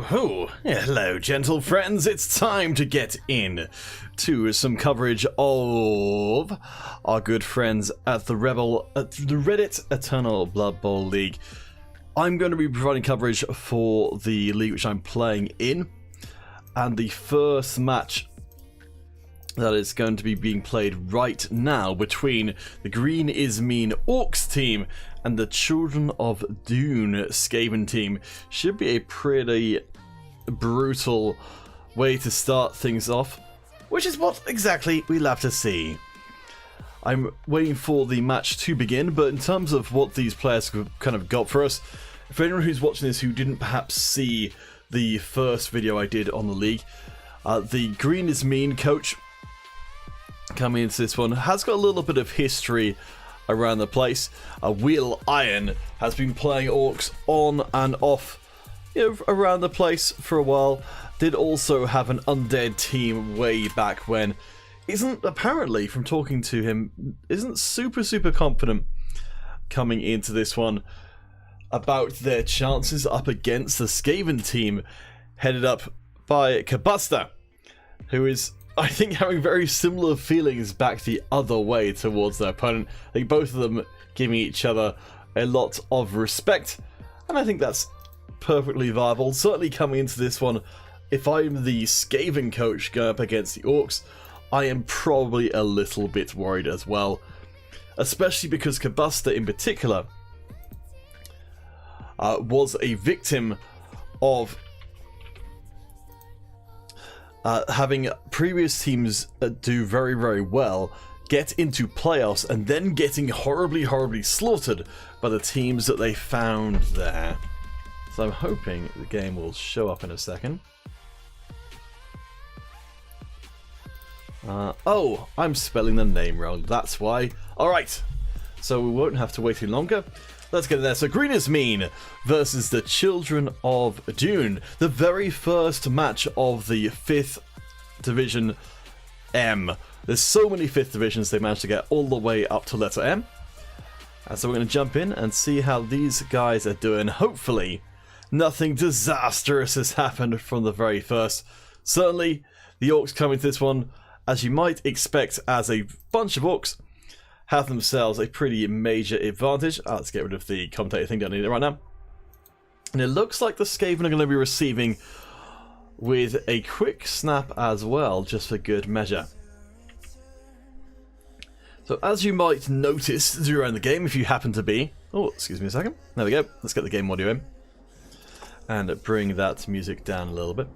Oh, hello, gentle friends. It's time to get in to some coverage of our good friends at the REBBL, at the Reddit Eternal Blood Bowl League. I'm going to be providing coverage for the league which I'm playing in, and the first match that is going to be being played right now between the Green is Mean Orcs team and the Children of Dune Skaven team should be a pretty brutal way to start things off, which is what exactly we'll have to see. I'm waiting for the match to begin, but in terms of what these players kind of got for us, for anyone who's watching this who didn't perhaps see the first video I did on the league, the Green is Mean coach coming into this one has got a little bit of history around the place. Will Iron has been playing Orcs on and off, around the place for a while. Did also have an undead team way back when. Isn't, apparently, from talking to him, isn't super confident coming into this one about their chances up against the Skaven team headed up by Kabusta, who is, I think, having very similar feelings back the other way towards their opponent. I think both of them giving each other a lot of respect, and I think that's perfectly viable. Certainly coming into this one, if I'm the Skaven coach going up against the Orcs, I am probably a little bit worried as well, especially because Kabusta in particular was a victim of having previous teams do very well, get into playoffs, and then getting horribly slaughtered by the teams that they found there. So I'm hoping the game will show up in a second. Oh, I'm spelling the name wrong, that's why. Alright, so we won't have to wait any longer. Let's get in there. So Green is Mean versus the Children of Dune. The very first match of the 5th Division M. There's so many 5th Divisions they managed to get all the way up to letter M. And so we're going to jump in and see how these guys are doing. Hopefully, nothing disastrous has happened from the very first. Certainly, the Orcs coming to this one, as you might expect, as a bunch of Orcs have themselves a pretty major advantage. Let's get rid of the commentator thing, don't need it right now. And it looks like the Skaven are going to be receiving with a quick snap as well, just for good measure. So as you might notice during the game, if you happen to be... Oh, excuse me a second. There we go. Let's get the game audio in. And bring that music down a little bit.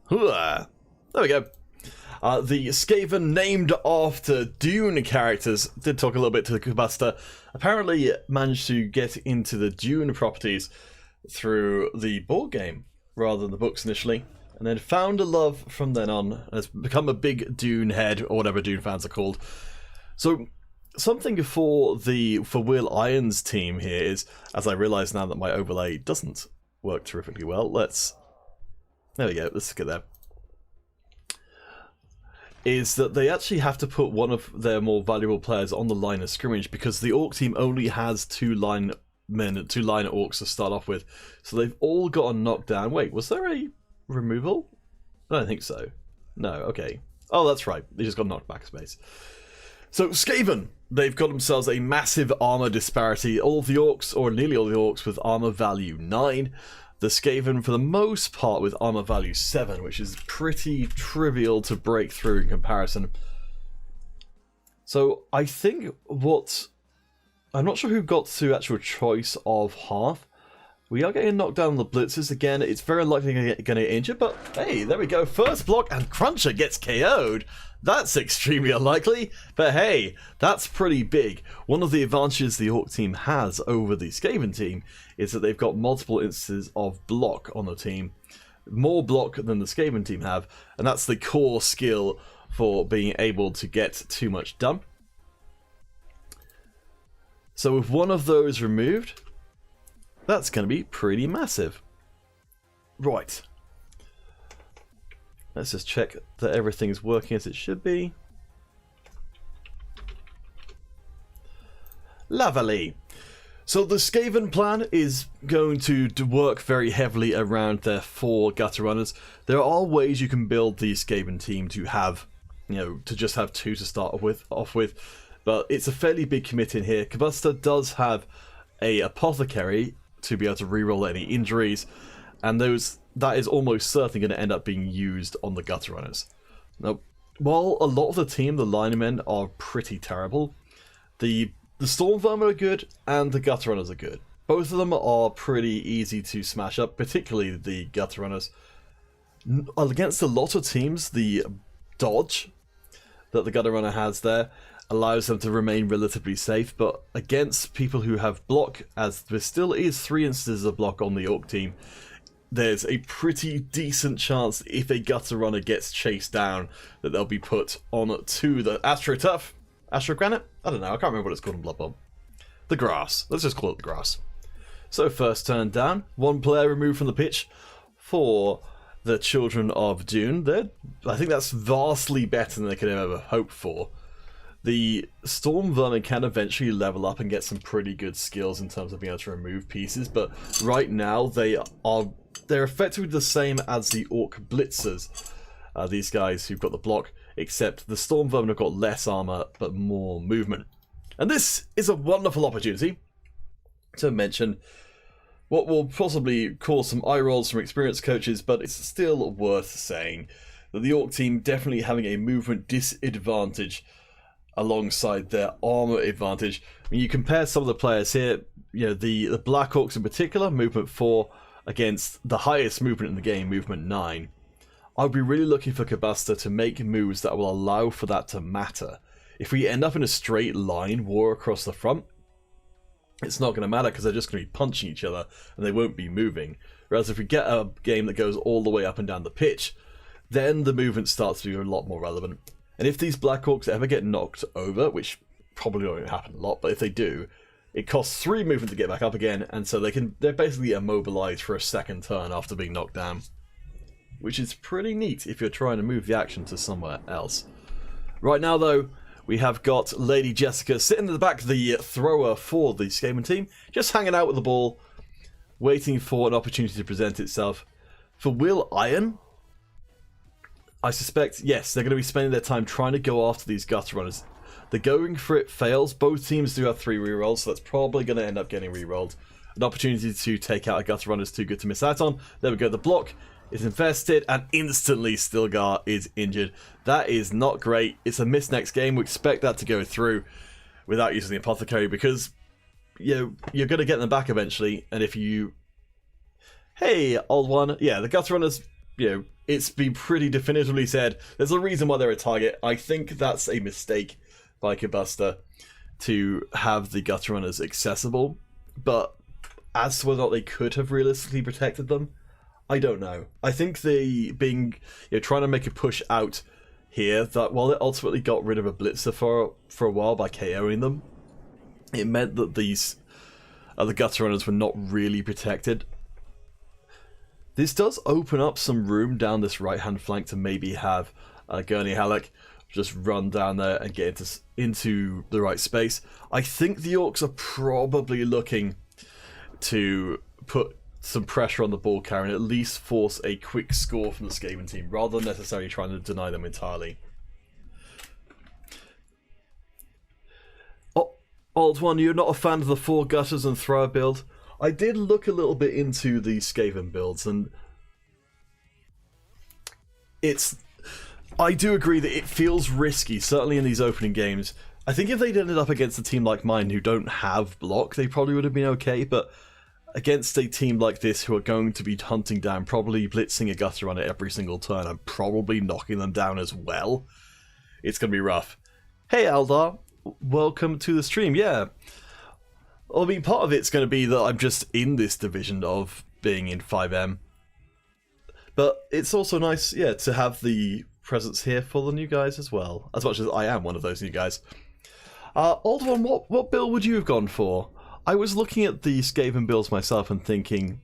There we go. The Skaven named after Dune characters did talk a little bit to Kabusta. Apparently managed to get into the Dune properties through the board game rather than the books initially, and then found a love from then on and has become a big Dune head, or whatever Dune fans are called. So something for Will Iron's team here is, as I realise now that my overlay doesn't work terrifically well, there we go, let's get there. Is that they actually have to put one of their more valuable players on the line of scrimmage because the Orc team only has 2 line Orcs to start off with. So they've all got a knockdown. Wait, was there a removal? I don't think so. No, okay. Oh, that's right. They just got knocked back a space. So Skaven, they've got themselves a massive armor disparity. All of the Orcs, or nearly all the Orcs, with armor value 9. The Skaven, for the most part, with armor value 7, which is pretty trivial to break through in comparison. So I think I'm not sure who got to actual choice of half. We are getting knocked down on the blitzes again. It's very likely going to get injured, but hey, there we go. First block, and Cruncher gets KO'd. That's extremely unlikely, but hey, that's pretty big. One of the advantages the Orc team has over the Skaven team is that they've got multiple instances of block on the team. More block than the Skaven team have, and that's the core skill for being able to get too much done. So with one of those removed, that's going to be pretty massive. Right. Let's just check that everything's working as it should be. Lovely. So the Skaven plan is going to work very heavily around their 4 gutter runners. There are ways you can build the Skaven team to have, to just have 2 to start off with, but it's a fairly big commit in here. Kabusta does have a apothecary to be able to reroll any injuries, and that is almost certainly going to end up being used on the gutter runners. Now, while a lot of the team, the linemen, are pretty terrible, the Storm Vermin are good, and the Gutter Runners are good. Both of them are pretty easy to smash up, particularly the Gutter Runners. Against a lot of teams, the dodge that the Gutter Runner has there allows them to remain relatively safe, but against people who have block, as there still is 3 instances of block on the Orc team, there's a pretty decent chance if a Gutter Runner gets chased down that they'll be put on to the AstroTurf. Astrogranite? I don't know, I can't remember what it's called in Blood Bowl. The grass. Let's just call it the grass. So first turn down, 1 player removed from the pitch for the Children of Dune. I think that's vastly better than they could have ever hoped for. The Storm Vermin can eventually level up and get some pretty good skills in terms of being able to remove pieces, but right now they're effectively the same as the Orc Blitzers. These guys who've got the block, except the Storm Vermin have got less armor but more movement. And this is a wonderful opportunity to mention what will possibly cause some eye rolls from experienced coaches, but it's still worth saying that the Orc team definitely having a movement disadvantage alongside their armor advantage. When you compare some of the players here, the Black Orcs in particular, movement 4 against the highest movement in the game, movement 9. I'd be really looking for Kabusta to make moves that will allow for that to matter. If we end up in a straight line war across the front, it's not going to matter because they're just going to be punching each other and they won't be moving. Whereas if we get a game that goes all the way up and down the pitch, then the movement starts to be a lot more relevant. And if these Black Orcs ever get knocked over, which probably won't happen a lot, but if they do, it costs 3 movement to get back up again, and so they're basically immobilized for a second turn after being knocked down. Which is pretty neat if you're trying to move the action to somewhere else. Right now, though, we have got Lady Jessica sitting in the back, the thrower for the Skaven team, just hanging out with the ball, waiting for an opportunity to present itself. For Will Iron, I suspect, yes, they're going to be spending their time trying to go after these Gutter Runners. The going for it fails. Both teams do have 3 rerolls, so that's probably going to end up getting rerolled. An opportunity to take out a Gutter Runner is too good to miss out on. There we go, the block is invested, and instantly Stilgar is injured. That is not great. It's a miss next game. We expect that to go through without using the Apothecary because you're going to get them back eventually. And if you... Hey, old one. Yeah, the Gutter Runners, it's been pretty definitively said. There's a reason why they're a target. I think that's a mistake by Kabusta to have the Gutter Runners accessible. But as to whether or not they could have realistically protected them, I don't know. I think they trying to make a push out here, that while it ultimately got rid of a blitzer for a while by KOing them, it meant that these the Gutter Runners were not really protected. This does open up some room down this right hand flank to maybe have Gurney Halleck just run down there and get into the right space. I think the Orcs are probably looking to put some pressure on the ball carrier and at least force a quick score from the Skaven team, rather than necessarily trying to deny them entirely. Oh, Old One, you're not a fan of the 4 gutters and thrower build? I did look a little bit into the Skaven builds, and I do agree that it feels risky, certainly in these opening games. I think if they'd ended up against a team like mine who don't have block, they probably would have been okay, but against a team like this who are going to be hunting down, probably blitzing a Gutter Runner every single turn and probably knocking them down as well, it's going to be rough. Hey Aldar, welcome to the stream. Yeah, I mean, part of it's going to be that I'm just in this division of being in 5M, but it's also nice, yeah, to have the presence here for the new guys as well, as much as I am one of those new guys. Old One, what build would you have gone for? I was looking at the Skaven builds myself and thinking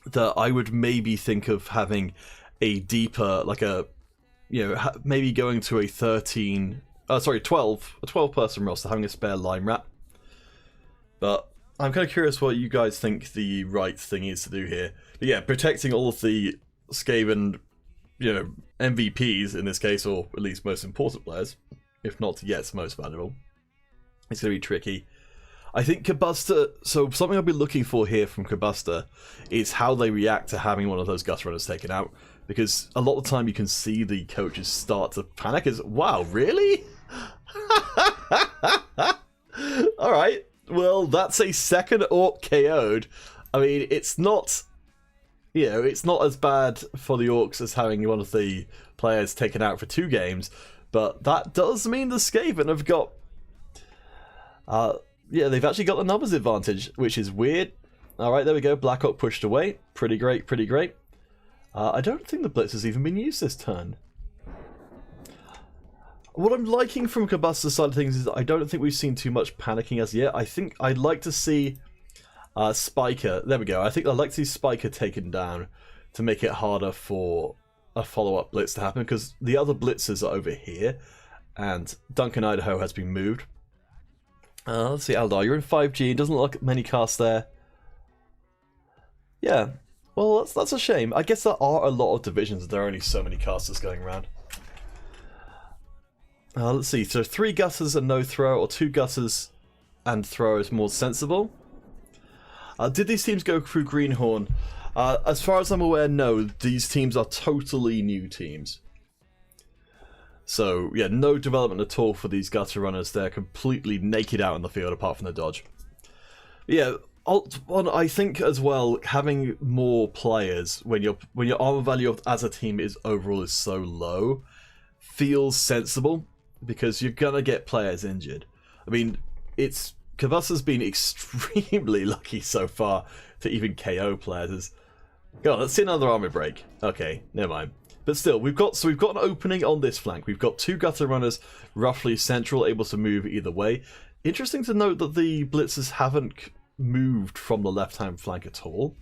that I would maybe think of having a deeper, like maybe going to a 12 person roster, having a spare line rat. But I'm kind of curious what you guys think the right thing is to do here. But yeah, protecting all of the Skaven, MVPs in this case, or at least most important players, if not yet most valuable. It's going to be tricky. I think Kabuster, so something I'll be looking for here from Kabuster is how they react to having one of those Gut Runners taken out. Because a lot of the time you can see the coaches start to panic. Wow, really? Alright, well, that's a second Orc KO'd. I mean, it's not, it's not as bad for the Orcs as having one of the players taken out for 2 games. But that does mean the Skaven have got, they've actually got the numbers advantage, which is weird. Alright, there we go, Black Orc pushed away. Pretty great, pretty great. I don't think the Blitz has even been used this turn. What I'm liking from Kabuster's side of things is that I don't think we've seen too much panicking as yet. I think I'd like to see Spiker, there we go, I think I'd like to see Spiker taken down to make it harder for a follow-up Blitz to happen, because the other Blitzers are over here, and Duncan Idaho has been moved. Let's see, Aldar, you're in 5G, doesn't look like many casts there. Yeah. Well, that's a shame. I guess there are a lot of divisions. There are only so many casters going around. Let's see. So 3 gutters and no throw, or 2 gutters and throw is more sensible. Did these teams go through Greenhorn? As far as I'm aware, no. These teams are totally new teams. So, yeah, no development at all for these gutter runners. They're completely naked out in the field apart from the dodge. Yeah. I think as well, having more players when your armor value as a team is overall is so low feels sensible, because you're gonna get players injured. I mean, Kabuster's been extremely lucky so far to even KO players. Go on, let's see another armor break. Okay, never mind. But still, we've got an opening on this flank. We've got 2 gutter runners roughly central, able to move either way. Interesting to note that the blitzers haven't moved from the left-hand flank at all.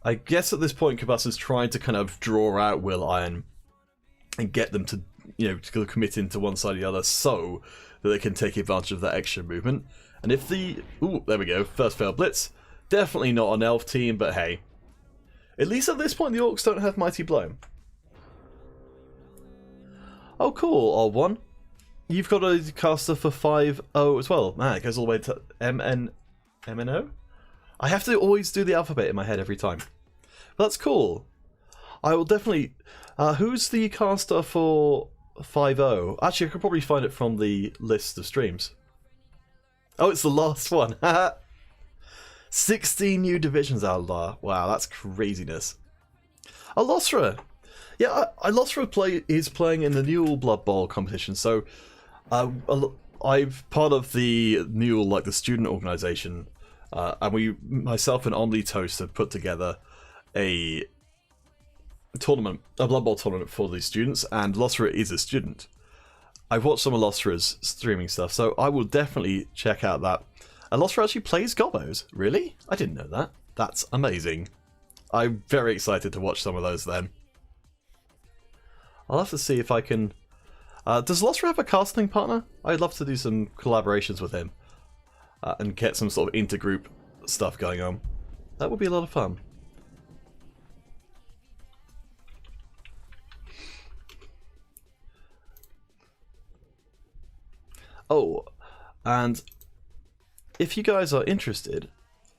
I guess at this point Kabuster's trying to kind of draw out Will Iron and get them to, to commit into one side or the other so that they can take advantage of that extra movement. And if ooh, there we go, first failed blitz. Definitely not an elf team, but hey. At least at this point the Orcs don't have Mighty Blow. Oh cool, old one. You've got a caster for 5-0 as well. Man, it goes all the way to MNO? I have to always do the alphabet in my head every time. But that's cool. I will definitely... who's the caster for 5-0? Actually, I could probably find it from the list of streams. Oh, it's the last one. 16 new divisions, Aldar. Wow, that's craziness. Alosra. Yeah, Alosra is playing in the new Blood Bowl competition, so... I'm part of the new, the student organisation, and myself and Only Toast have put together a tournament, a Blood Bowl tournament for the students, and Losra is a student. I've watched some of Losra's streaming stuff, so I will definitely check out that. And Losra actually plays Gobos. Really? I didn't know that. That's amazing. I'm very excited to watch some of those then. I'll have to see if I can... does Losra have a casting partner? I'd love to do some collaborations with him and get some sort of intergroup stuff going on. That would be a lot of fun. Oh, and if you guys are interested,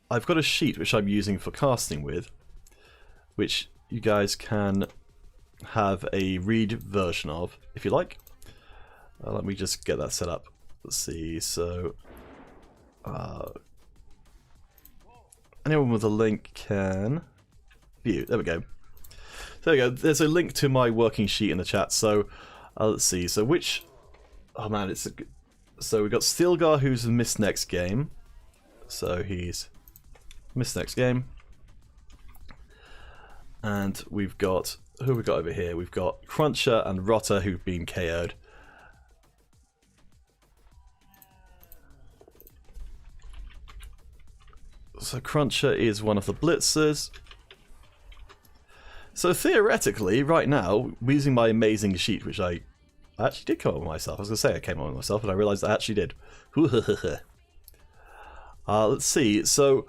I've got a sheet which I'm using for casting with, which you guys can have a read version of, if you like. Let me just get that set up. Let's see, so... anyone with a link can view. There we go. There we go. There's a link to my working sheet in the chat, so... let's see, so which... Oh man, it's... So we've got Stilgar, who's missed next game. So he's missed next game. And we've got... Who have we got over here? We've got Cruncher and Rotter, who've been KO'd. So Cruncher is one of the blitzers. So theoretically, right now, using my amazing sheet, which I actually did come up with myself. I was going to say I came up with myself, and I realised I actually did. Let's see. So,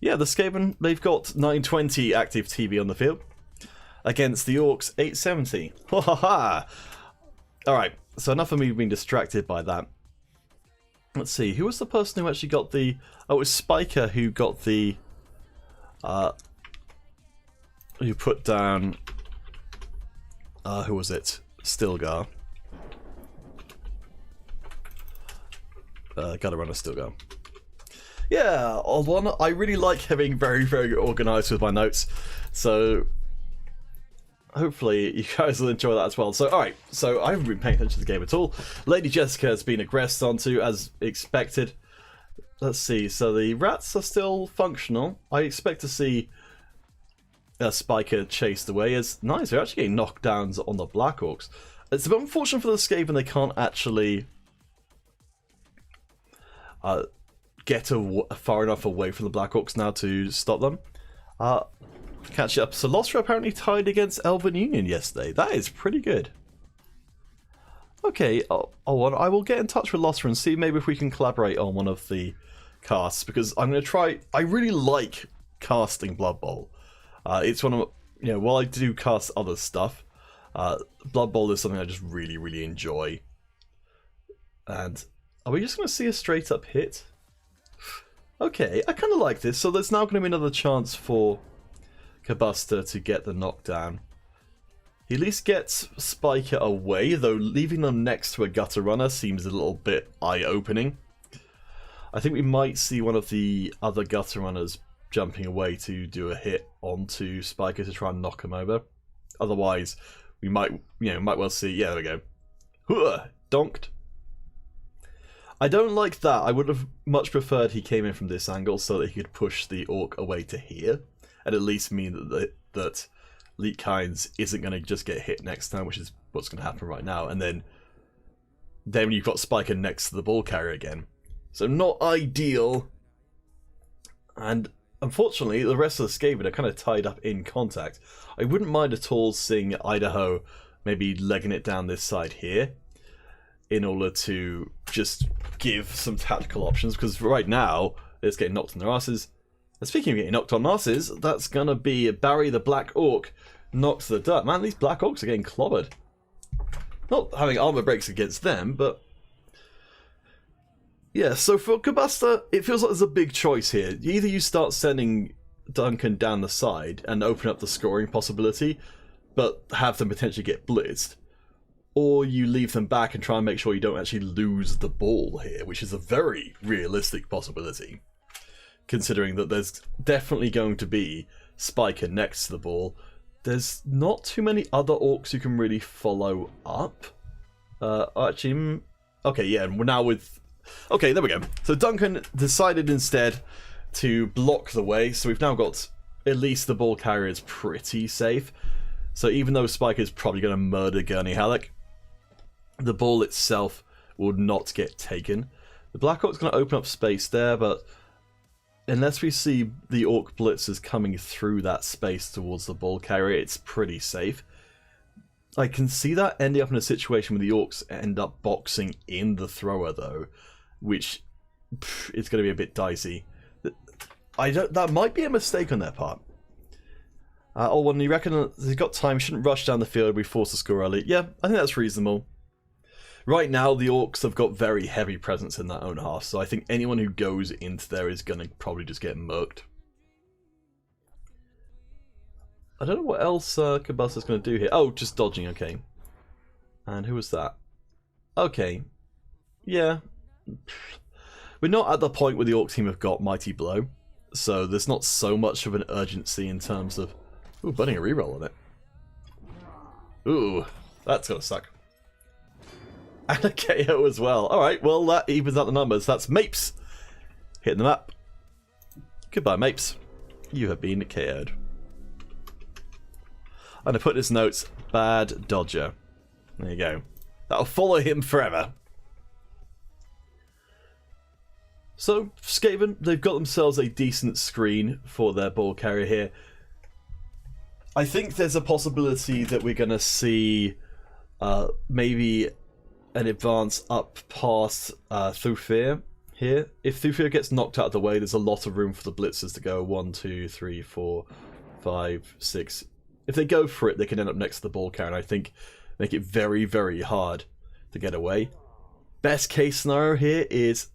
yeah, the Skaven, they've got 920 active TV on the field against the Orcs 870. Ha ha ha! Alright, so enough of me being distracted by that. Let's see, who was the person who actually got the... Oh, it was Spiker who got the... who put down... who was it? Stilgar. Gotta run a Stilgar. Yeah, odd one. I really like having very, very organised with my notes. So... hopefully you guys will enjoy that as well. So, alright, so I haven't been paying attention to the game at all. Lady Jessica has been aggressed onto, as expected. Let's see, so the rats are still functional. I expect to see Spiker chased away. It's nice, they're actually getting knockdowns on the Black Orcs. It's a bit unfortunate for the Skaven they can't actually get far enough away from the Black Orcs now to stop them. Catch up. So Lostra apparently tied against Elven Union yesterday. That is pretty good. Okay, I will get in touch with Lostra and see maybe if we can collaborate on one of the casts, because I'm going to try... I really like casting Blood Bowl. It's one of... You know, while I do cast other stuff, Blood Bowl is something I just really, really enjoy. And are we just going to see a straight up hit? Okay, I kind of like this. So there's now going to be another chance for Kabuster to get the knockdown. He at least gets Spiker away, though leaving them next to a Gutter Runner seems a little bit eye-opening. I think we might see one of the other Gutter Runners jumping away to do a hit onto Spiker to try and knock him over. Otherwise, we might well see... Yeah, there we go. Hooah! Donked. I don't like that. I would have much preferred he came in from this angle so that he could push the Orc away to here, and at least mean that Leek Hines isn't going to just get hit next time, which is what's going to happen right now. And then you've got Spiker next to the ball carrier again. So not ideal. And unfortunately, the rest of the Skaven are kind of tied up in contact. I wouldn't mind at all seeing Idaho maybe legging it down this side here in order to just give some tactical options, because right now it's getting knocked on their asses. And speaking of getting knocked on asses, that's going to be Barry the Black Orc knocked to the dirt. Man, these Black Orcs are getting clobbered. Not having armor breaks against them, but... yeah, so for Kabuster, it feels like there's a big choice here. Either you start sending Duncan down the side and open up the scoring possibility, but have them potentially get blitzed, or you leave them back and try and make sure you don't actually lose the ball here, which is a very realistic possibility, considering that there's definitely going to be Spiker next to the ball. There's not too many other Orcs who can really follow up. Actually, okay, yeah, we're now with... okay, there we go. So Duncan decided instead to block the way, so we've now got at least the ball carrier is pretty safe. So even though Spiker is probably going to murder Gurney Halleck, the ball itself will not get taken. The Black Orc's going to open up space there, but unless we see the Orc blitzers coming through that space towards the ball carrier, it's pretty safe. I can see that ending up in a situation where the Orcs end up boxing in the thrower, though, which is going to be a bit dicey. That might be a mistake on their part. When you reckon they've got time, shouldn't rush down the field, we force a score early. Yeah, I think that's reasonable. Right now, the Orcs have got very heavy presence in their own half, so I think anyone who goes into there is going to probably just get murked. I don't know what else Kabuster's going to do here. Oh, just dodging, okay. And who was that? Okay. Yeah. We're not at the point where the Orc team have got Mighty Blow, so there's not so much of an urgency in terms of... ooh, bunning a reroll on it. Ooh, that's going to suck. And a KO as well. Alright, well, that evens out the numbers. That's Mapes hitting the map. Goodbye, Mapes. You have been KO'd. And I put this notes, bad dodger. There you go. That'll follow him forever. So, Skaven, they've got themselves a decent screen for their ball carrier here. I think there's a possibility that we're going to see maybe an advance up past Thufir here. If the field gets knocked out of the way, there's a lot of room for the blitzers to go 1, 2, 3, 4, 5, 6. If they go for it, they can end up next to the ball carrier, and I think make it very, very hard to get away. Best case scenario here is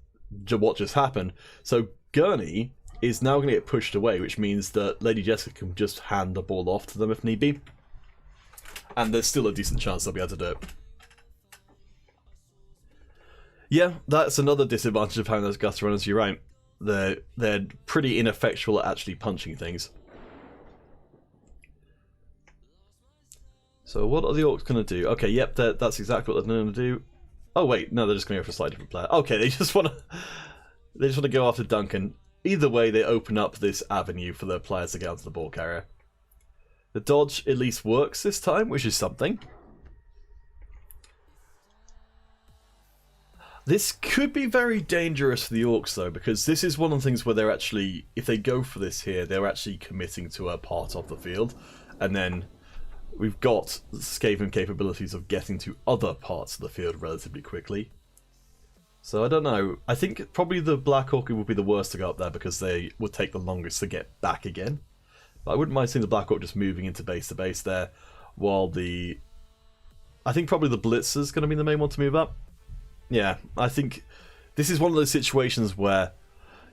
what just happened. So Gurney is now going to get pushed away, which means that Lady Jessica can just hand the ball off to them if need be. And there's still a decent chance they'll be able to do it. Yeah, that's another disadvantage of having those gutter runners, you're right. They're pretty ineffectual at actually punching things. So what are the Orcs going to do? Okay, yep, that's exactly what they're going to do. Oh wait, no, they're just going to go for a slightly different player. Okay, they just want to go after Duncan. Either way, they open up this avenue for their players to get onto the ball carrier. The dodge at least works this time, which is something. This could be very dangerous for the Orcs though, because this is one of the things where they're actually, if they go for this here, they're actually committing to a part of the field, and then we've got Skaven capabilities of getting to other parts of the field relatively quickly. So I don't know, I think probably the Black Orc would be the worst to go up there because they would take the longest to get back again. But I wouldn't mind seeing the Black Orc just moving into base to base there, while I think probably the Blitzer's going to be the main one to move up. Yeah, I think this is one of those situations where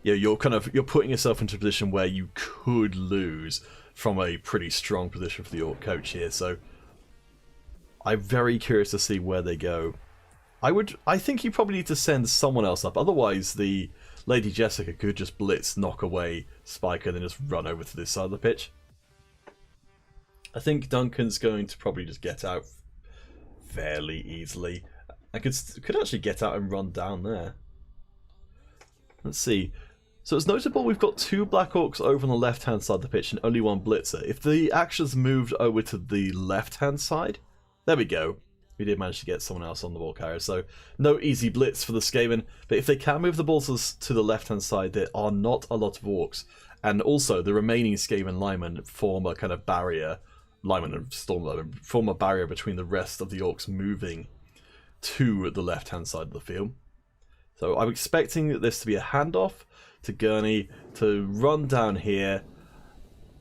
you're putting yourself into a position where you could lose from a pretty strong position for the Orc coach here. So I'm very curious to see where they go. I think you probably need to send someone else up. Otherwise, the Lady Jessica could just blitz, knock away Spiker, and then just run over to this side of the pitch. I think Duncan's going to probably just get out fairly easily. I could actually get out and run down there. Let's see. So it's notable we've got 2 Black Orcs over on the left-hand side of the pitch and only 1 Blitzer. If the action's moved over to the left-hand side, there we go. We did manage to get someone else on the ball carrier, so no easy blitz for the Skaven. But if they can move the balls to the left-hand side, there are not a lot of Orcs. And also, the remaining Skaven linemen form a kind of barrier, linemen and Stormvermin, form a barrier between the rest of the Orcs moving to the left-hand side of the field. So I'm expecting this to be a handoff to Gurney to run down here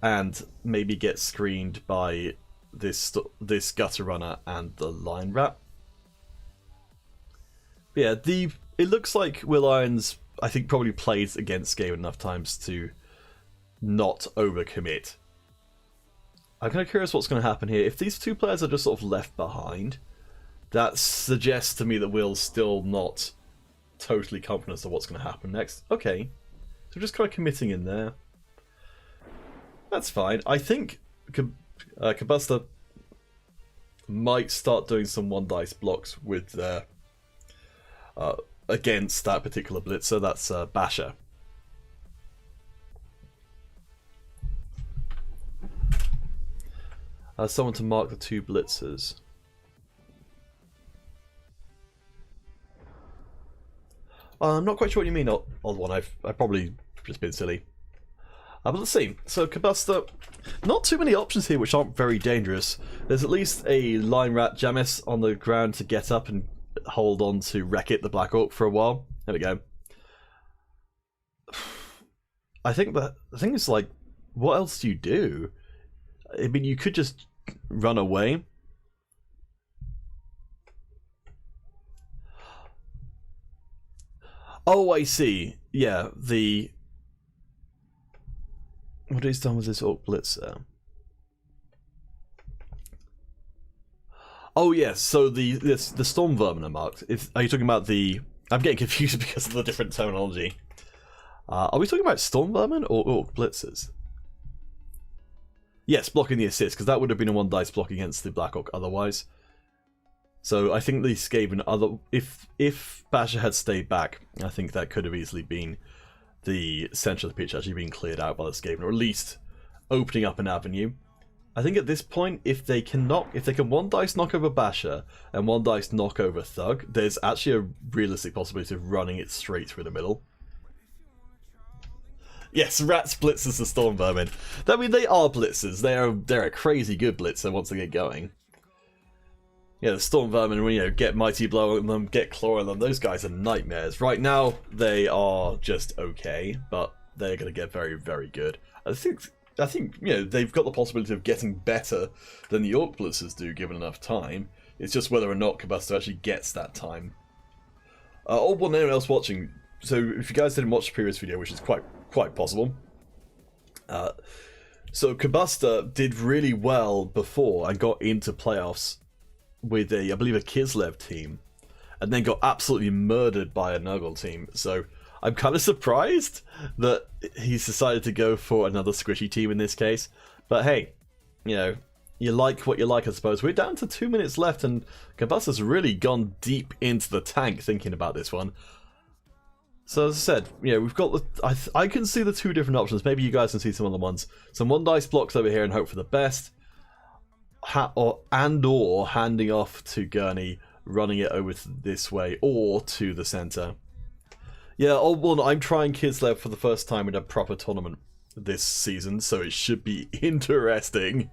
and maybe get screened by this gutter runner and the line rat. Yeah, it looks like Will Irons, I think, probably plays against Skaven enough times to not overcommit. I'm kind of curious what's going to happen here. If these 2 players are just sort of left behind, that suggests to me that Will's still not totally confident as to what's going to happen next. Okay, so just kind of committing in there. That's fine. I think Kabusta might start doing some 1 dice blocks with against that particular blitzer. That's Basher. Someone to mark the 2 blitzers. I'm not quite sure what you mean, odd one. I've probably just been silly. But let's see. So Kabusta, not too many options here which aren't very dangerous. There's at least a line rat Jamis on the ground to get up and hold on to Wreck-It, the Black Orc, for a while. There we go. I think the thing is, like, what else do you do? I mean, you could just run away. Oh, I see. Yeah, what he's done with this Orc Blitzer. Oh yes, so the Storm Vermin are marked. Are you talking about the... I'm getting confused because of the different terminology. Are we talking about Storm Vermin or Orc Blitzers? Yes, blocking the assist, because that would have been a 1 dice block against the Black Orc otherwise. So I think the Skaven, if Basher had stayed back, I think that could have easily been the centre of the pitch actually being cleared out by the Skaven, or at least opening up an avenue. I think at this point, if they can 1 dice knock over Basher and 1 dice knock over Thug, there's actually a realistic possibility of running it straight through the middle. Yes, Rats blitzers the Storm Vermin. I mean, they are blitzers. They're a crazy good blitzer once they get going. Yeah, the Storm Vermin, you know, get Mighty Blow on them, get Claw on them. Those guys are nightmares. Right now, they are just okay, but they're going to get very, very good. I think you know, they've got the possibility of getting better than the Orc Blitzers do, given enough time. It's just whether or not Combustor actually gets that time. Anyone else watching? So, if you guys didn't watch the previous video, which is quite possible, so Combustor did really well before and got into playoffs with I believe a Kislev team, and then got absolutely murdered by a Nurgle team. So I'm kind of surprised that he's decided to go for another squishy team in this case. But hey, you know, you like what you like, I suppose. We're down to 2 minutes left, and Combustor's really gone deep into the tank thinking about this one. So as I said, you know, we've got the... I can see the two different options. Maybe you guys can see some other ones. Some one dice blocks over here and hope for the best. Or handing off to Gurney, running it over this way, or to the center. Yeah, I'm trying Kislev for the first time in a proper tournament this season, so it should be interesting.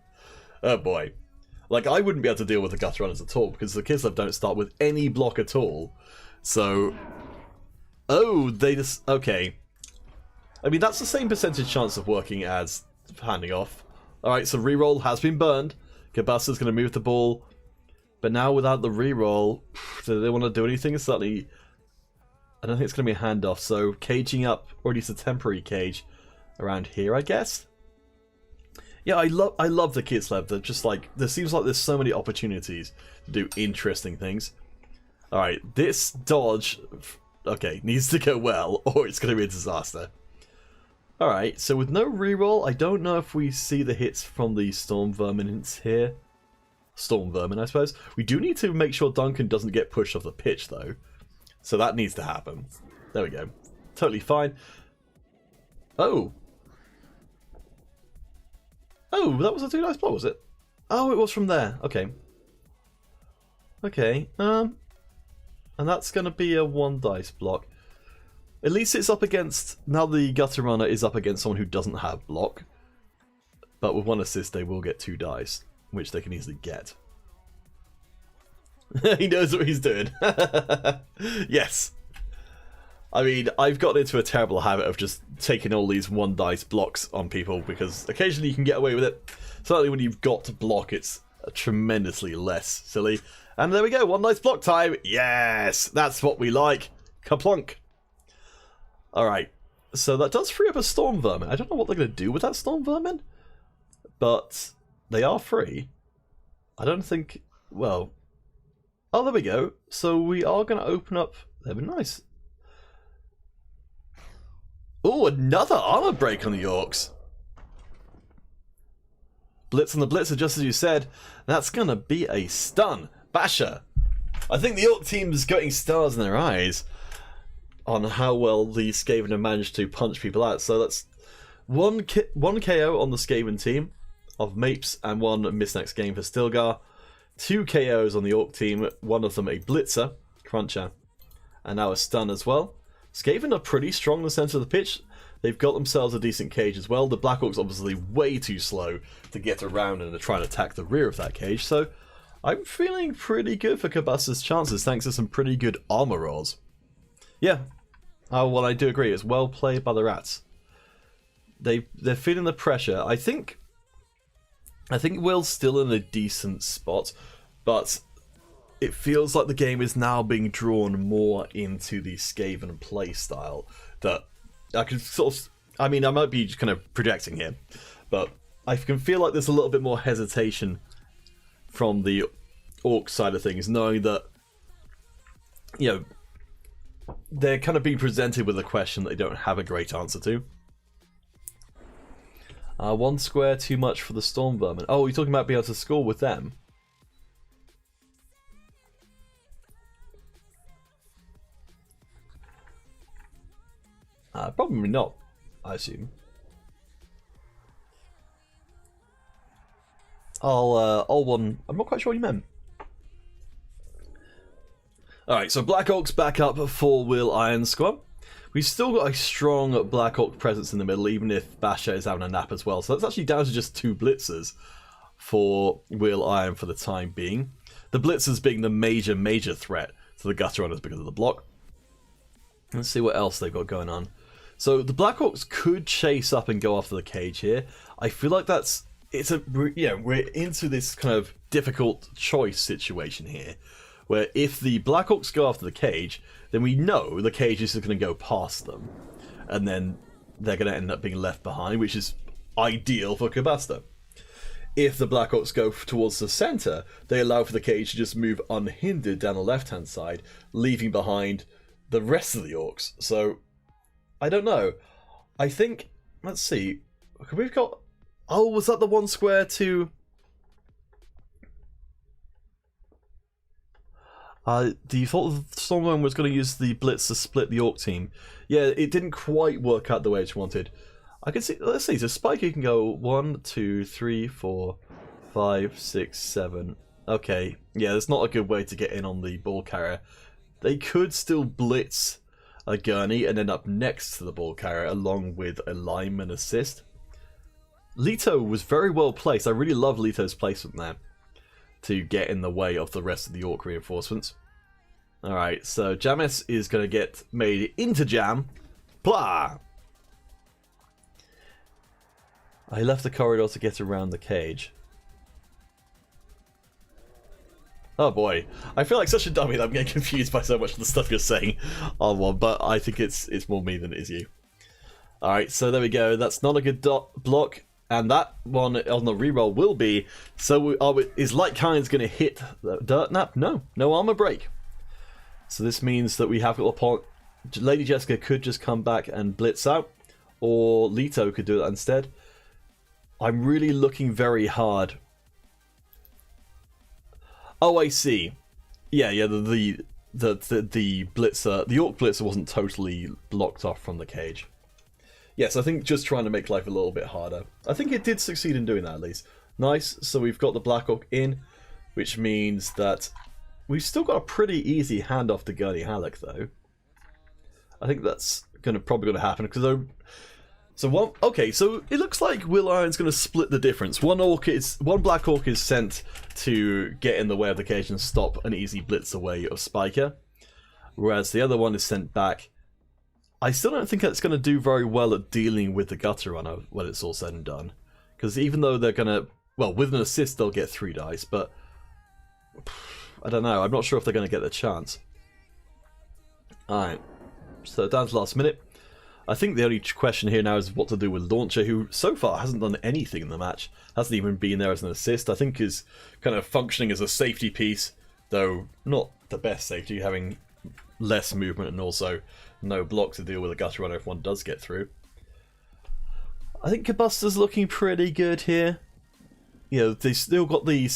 Oh boy. Like, I wouldn't be able to deal with the Gutter Runners at all, because the Kislev don't start with any block at all. So... Oh, they just... Okay. I mean, that's the same percentage chance of working as handing off. Alright, so reroll has been burned. Combustor's going to move the ball. But now without the reroll, do they want to do anything? Certainly, I don't think it's going to be a handoff. So caging up, or at least a temporary cage, around here, I guess. Yeah, I love the Kislev. They're just like, there seems like there's so many opportunities to do interesting things. Alright, this dodge, okay, needs to go well, or it's going to be a disaster. Alright, so with no reroll, I don't know if we see the hits from the Storm Vermin here. Storm Vermin, I suppose. We do need to make sure Duncan doesn't get pushed off the pitch, though. So that needs to happen. There we go. Totally fine. Oh. Oh, that was a 2 dice block, was it? Oh, it was from there. Okay. Okay. And that's going to be a 1 dice block. At least it's up against... Now the Gutter Runner is up against someone who doesn't have block. But with 1 assist, they will get 2 dice, which they can easily get. He knows what he's doing. Yes. I mean, I've gotten into a terrible habit of just taking all these 1 dice blocks on people, because occasionally you can get away with it. Certainly when you've got to block, it's tremendously less silly. And there we go, 1 dice block time. Yes, that's what we like. Kaplunk. Alright, so that does free up a Storm Vermin. I don't know what they're going to do with that Storm Vermin, but they are free. I don't think... Well... Oh, there we go. So we are going to open up... That'd be nice. Oh, another armor break on the Orcs. Blitz on the Blitzer, just as you said. That's going to be a stun. Basher. I think the Orc team's getting stars in their eyes on how well the Skaven have managed to punch people out. So that's one KO on the Skaven team of Mapes and 1 miss next game for Stilgar. 2 KOs on the Orc team, 1 of them a Blitzer, Cruncher, and now a stun as well. Skaven are pretty strong in the centre of the pitch. They've got themselves a decent cage as well. The Black Orcs obviously way too slow to get around and to try and attack the rear of that cage. So I'm feeling pretty good for Combustor's chances thanks to some pretty good armor rolls. Yeah, well, I do agree. It's well played by the Rats. They're feeling the pressure. I think Will's still in a decent spot, but it feels like the game is now being drawn more into the Skaven play style. That I can sort of... I mean, I might be kind of projecting here, but I can feel like there's a little bit more hesitation from the Orc side of things, knowing that, you know, they're kind of being presented with a question that they don't have a great answer to. 1 square too much for the Storm Vermin. Oh, you're talking about being able to score with them? Probably not, I assume. I'll one. I'm not quite sure what you meant. Alright, so Black Orcs back up for Will Iron Squad. We've still got a strong Black Orc presence in the middle, even if Basher is having a nap as well. So that's actually down to just 2 blitzers for Will Iron for the time being. the blitzers being the major threat to the gutter runners because of the block. Let's see what else they've got going on. So the Black Orcs could chase up and go after the cage here. I feel like we're into this kind of difficult choice situation here, where if the Black Orcs go after the cage, then we know the cage is just going to go past them, and then they're going to end up being left behind, which is ideal for Kabasta. If the Black Orcs go towards the center, they allow for the cage to just move unhindered down the left-hand side, leaving behind the rest of the Orcs. So, I don't know. I think, let's see, we've got... Oh, was that the one square to... Do you thought someone was going to use the blitz to split the Orc team? Yeah, it didn't quite work out the way it wanted. I can see, let's see, so Spiker can go 1, 2, 3, 4, 5, 6, 7. Okay, yeah, that's not a good way to get in on the ball carrier. They could still blitz a gurney and end up next to the ball carrier along with a lineman assist. Leto was very well placed. I really love Leto's placement there to get in the way of the rest of the Orc reinforcements. Alright, so Jamis is going to get made into jam. Blah! I left the corridor to get around the cage. Oh boy, I feel like such a dummy that I'm getting confused by so much of the stuff you're saying on one, but I think it's more me than it is you. Alright, so there we go. That's not a good block, and that one on the reroll will be. So is Light Kind's going to hit the dirt nap? No armor break. So this means that we have upon Lady Jessica could just come back and blitz out, or Leto could do that instead. I'm really looking very hard. Oh, I see. Yeah. The blitzer, the Orc blitzer wasn't totally blocked off from the cage. Yes, I think just trying to make life a little bit harder. I think it did succeed in doing that at least. Nice. So we've got the Black Orc in, which means that we've still got a pretty easy handoff to Gurney Halleck, though. I think that's probably going to happen because. So it looks like Will Iron's going to split the difference. One Black Orc is sent to get in the way of the cage and stop an easy blitz away of Spiker, whereas the other one is sent back. I still don't think that's going to do very well at dealing with the gutter runner when it's all said and done, because even though they're going to, well, with an assist they'll get 3 dice, but I don't know. I'm not sure if they're going to get the chance. All right, so down to the last minute. I think the only question here now is what to do with Launcher, who so far hasn't done anything in the match. Hasn't even been there as an assist. I think is kind of functioning as a safety piece, though not the best safety, having less movement and also no block to deal with a gutter runner if one does get through. I think Kabusta's looking pretty good here. You know, they still got the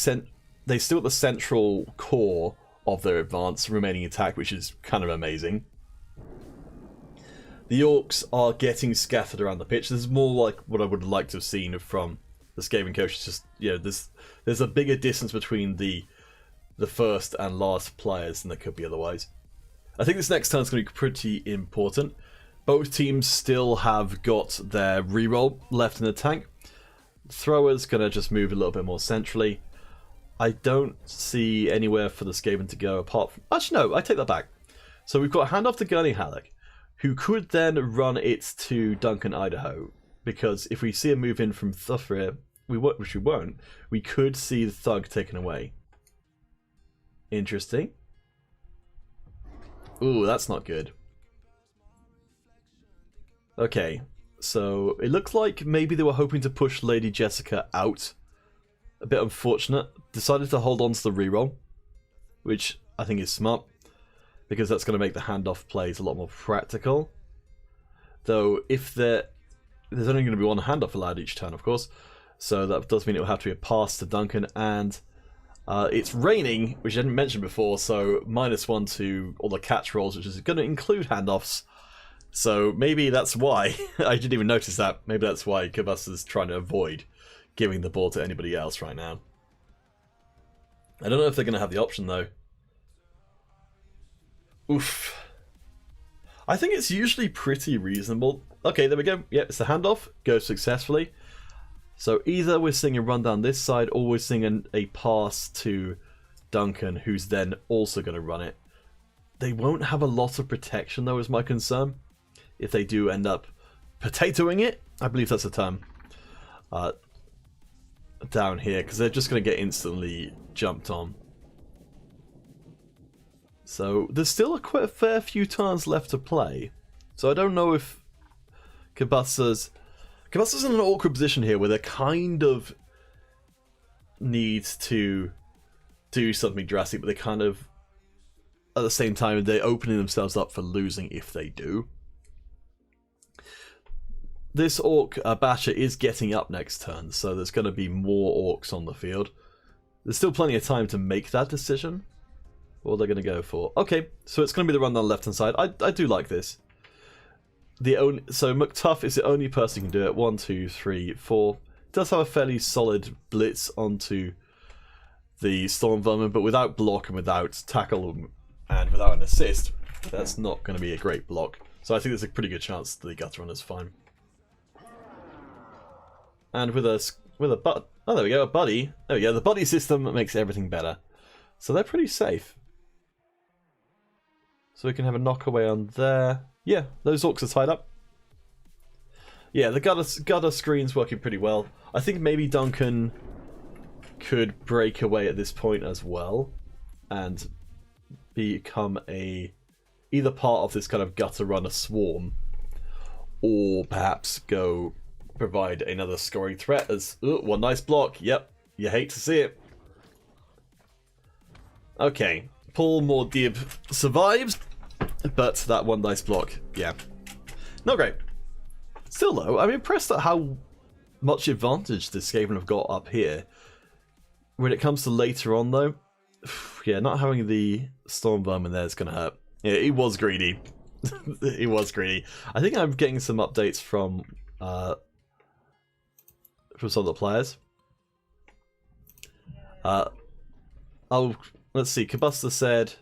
central core of their advanced remaining attack, which is kind of amazing. The Orcs are getting scattered around the pitch. This is more like what I would like to have seen from the Skaven coach. It's just, you know, there's a bigger distance between the first and last players than there could be otherwise. I think this next turn is going to be pretty important. Both teams still have got their reroll left in the tank. Thrower's going to just move a little bit more centrally. I don't see anywhere for the Skaven to go apart from... Actually, no, I take that back. So we've got a handoff to Gurney Halleck, who could then run it to Duncan, Idaho, because if we see a move in from Thufrir, which we won't, we could see the Thug taken away. Interesting. Ooh, that's not good. Okay, so it looks like maybe they were hoping to push Lady Jessica out. A bit unfortunate. Decided to hold on to the reroll, which I think is smart, because that's going to make the handoff plays a lot more practical. Though, if there's only going to be one handoff allowed each turn, of course, so that does mean it will have to be a pass to Duncan, and it's raining, which I didn't mention before, so -1 to all the catch rolls, which is going to include handoffs. So maybe that's why, I didn't even notice that, maybe that's why Kabusta's trying to avoid giving the ball to anybody else right now. I don't know if they're going to have the option, though. Oof. I think it's usually pretty reasonable. Okay, there we go. Yep, it's the handoff. Goes successfully. So either we're seeing a run down this side, or we're seeing a pass to Duncan, who's then also going to run it. They won't have a lot of protection, though, is my concern. If they do end up potatoing it, I believe that's a term, down here, because they're just going to get instantly jumped on. So there's still quite a fair few turns left to play. So I don't know if Cabasta's in an awkward position here where they kind of need to do something drastic, but they kind of, at the same time, they're opening themselves up for losing if they do. This Orc Basher is getting up next turn, so there's going to be more Orcs on the field. There's still plenty of time to make that decision. What they're going to go for. Okay, so it's going to be the run down the left-hand side. I do like this. So McTuff is the only person who can do it. 1, 2, 3, 4. Does have a fairly solid blitz onto the Storm Vermin, but without block and without tackle and without an assist, that's not going to be a great block. So I think there's a pretty good chance the Gutter Runner's fine. And with a oh, there we go, a buddy. There we go. The buddy system makes everything better. So they're pretty safe. So we can have a knock away on there. Yeah, those Orcs are tied up. Yeah, the gutter screen's working pretty well. I think maybe Duncan could break away at this point as well and become either part of this kind of Gutter Runner swarm, or perhaps go provide another scoring threat as one nice block. Yep, you hate to see it. Okay, Paul Mordib survives, but that one nice block, yeah, not great. Still though, I'm impressed at how much advantage the Skaven have got up here. When it comes to later on though, yeah, not having the Storm Vermin there is going to hurt. Yeah, he was greedy. He was greedy. I think I'm getting some updates from some of the players. Oh, let's see. Kabusta said,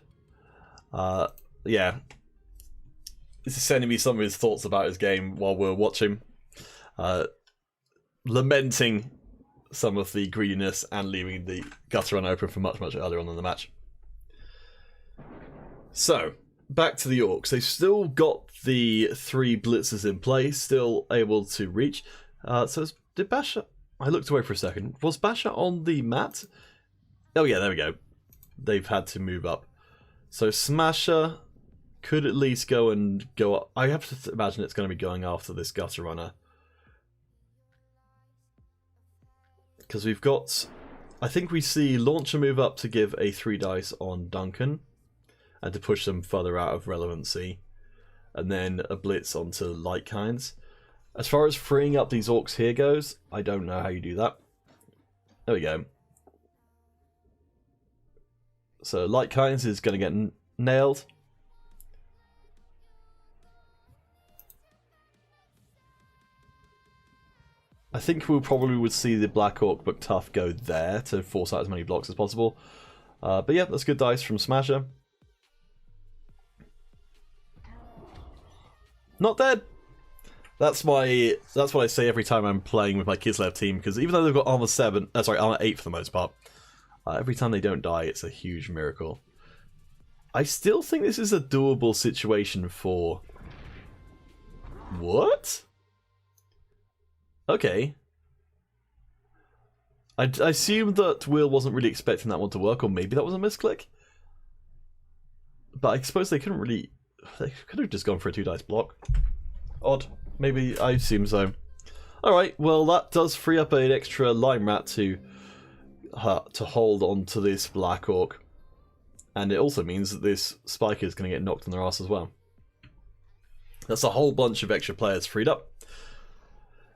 yeah, this is sending me some of his thoughts about his game while we're watching, lamenting some of the greediness and leaving the Gutter Run open for much earlier on in the match. So, back to the Orcs. They've still got the 3 blitzers in play, still able to reach. So, did Basher... I looked away for a second. Was Basher on the mat? Oh yeah, there we go. They've had to move up. So, Smasher could at least go up. I have to imagine it's going to be going after this Gutter Runner. Because we've got... I think we see Launcher move up to give a 3 dice on Duncan and to push them further out of relevancy, and then a blitz onto Light Kinds. As far as freeing up these Orcs here goes, I don't know how you do that. There we go. So Light Kinds is going to get nailed. I think we probably would see the Black Orc but Tough go there to force out as many blocks as possible. But yeah, that's good dice from Smasher. Not dead. That's what I say every time I'm playing with my Kislev team, because even though they've got armor 8 for the most part, every time they don't die, it's a huge miracle. I still think this is a doable situation for... What? Okay. I assume that Will wasn't really expecting that one to work, or maybe that was a misclick. But I suppose they couldn't really... They could have just gone for a 2 dice block. Odd. Maybe, I assume so. Alright, well that does free up an extra Lime Rat to hold on to this Black Orc. And it also means that this Spiker is going to get knocked on their ass as well. That's a whole bunch of extra players freed up.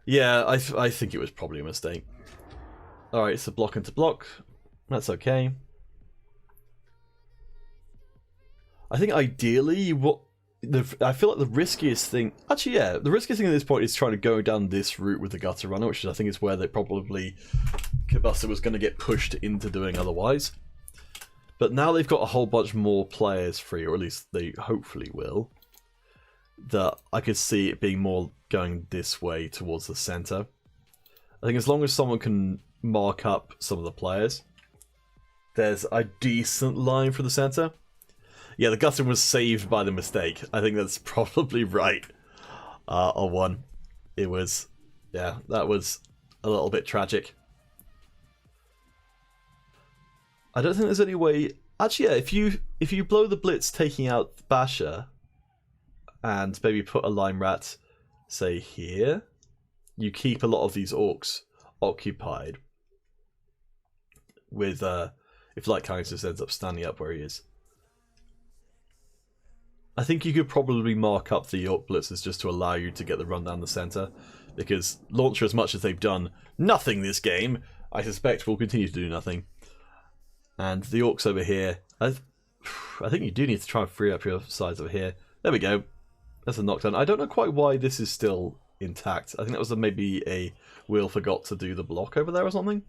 Yeah, I think it was probably a mistake. Alright, so block into block. That's okay. I think ideally, I feel like the riskiest thing... Actually, yeah, the riskiest thing at this point is trying to go down this route with the Gutter Runner, which I think is where they probably... Kabusta was going to get pushed into doing otherwise. But now they've got a whole bunch more players free, or at least they hopefully will, that I could see it being more going this way towards the centre. I think as long as someone can mark up some of the players, there's a decent line for the center. Yeah, the gutter was saved by the mistake. I think that's probably right. On one. It was, yeah, that was a little bit tragic. I don't think there's any way. Actually, yeah, if you blow the blitz taking out Basher, and maybe put a lime rat, say here, you keep a lot of these orcs occupied. With if Light Kind just ends up standing up where he is. I think you could probably mark up the Orc blitzers just to allow you to get the run down the center, because Launcher, as much as they've done nothing this game, I suspect will continue to do nothing. And the Orcs over here, I think you do need to try and free up your sides over here. There we go. That's a knockdown. I don't know quite why this is still intact. I think that was maybe a Will forgot to do the block over there or something.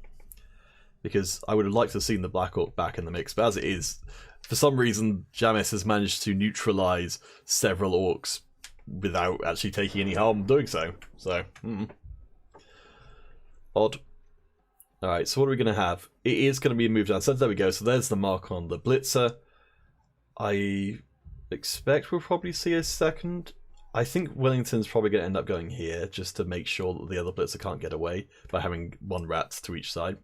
Because I would have liked to have seen the Black Orc back in the mix, but as it is, for some reason, Jamis has managed to neutralize several Orcs without actually taking any harm doing so. So, odd. Alright, so what are we going to have? It is going to be a move down. So there we go. So there's the mark on the Blitzer. I expect we'll probably see a second. I think Wellington's probably going to end up going here, just to make sure that the other Blitzer can't get away by having one rat to each side.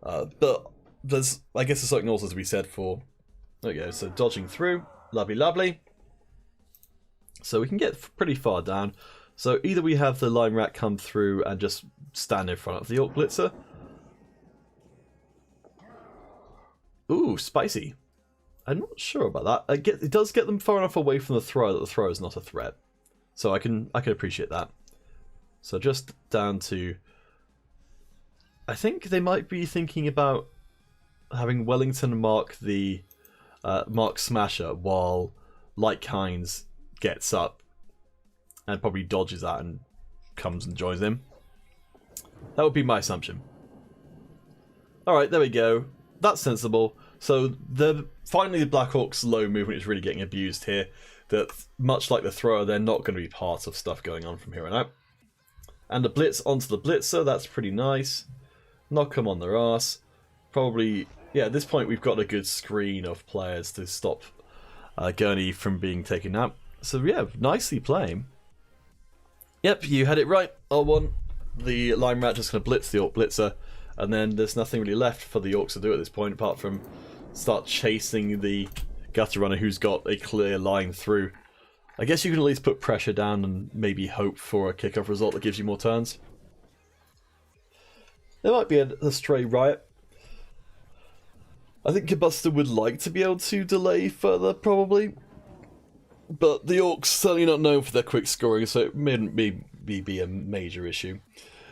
But there's, I guess there's something also to be said for, there we go, so dodging through, lovely lovely. So we can get pretty far down. So either we have the Lime Rat come through and just stand in front of the Orc Blitzer. Ooh, spicy. I'm not sure about that. It does get them far enough away from the thrower that the thrower is not a threat. So I can appreciate that. So just down to, I think they might be thinking about having Wellington mark the mark Smasher while Light Kinds gets up and probably dodges that and comes and joins him. That would be my assumption. Alright, there we go. That's sensible. So finally the Black Hawk's low movement is really getting abused here. That much like the thrower, they're not going to be part of stuff going on from here on out. And the Blitz onto the Blitzer, that's pretty nice. Knock them on their ass. Probably, yeah, at this point we've got a good screen of players to stop Gurney from being taken out. So yeah, nicely playing. Yep, you had it right, R1. The Lime Rat just going to blitz the Orc Blitzer, and then there's nothing really left for the Orcs to do at this point apart from start chasing the Gutter Runner who's got a clear line through. I guess you can at least put pressure down and maybe hope for a kickoff result that gives you more turns. There might be a stray riot. I think Kabuster would like to be able to delay further, probably. But the Orcs certainly not known for their quick scoring, so it mightn't be a major issue.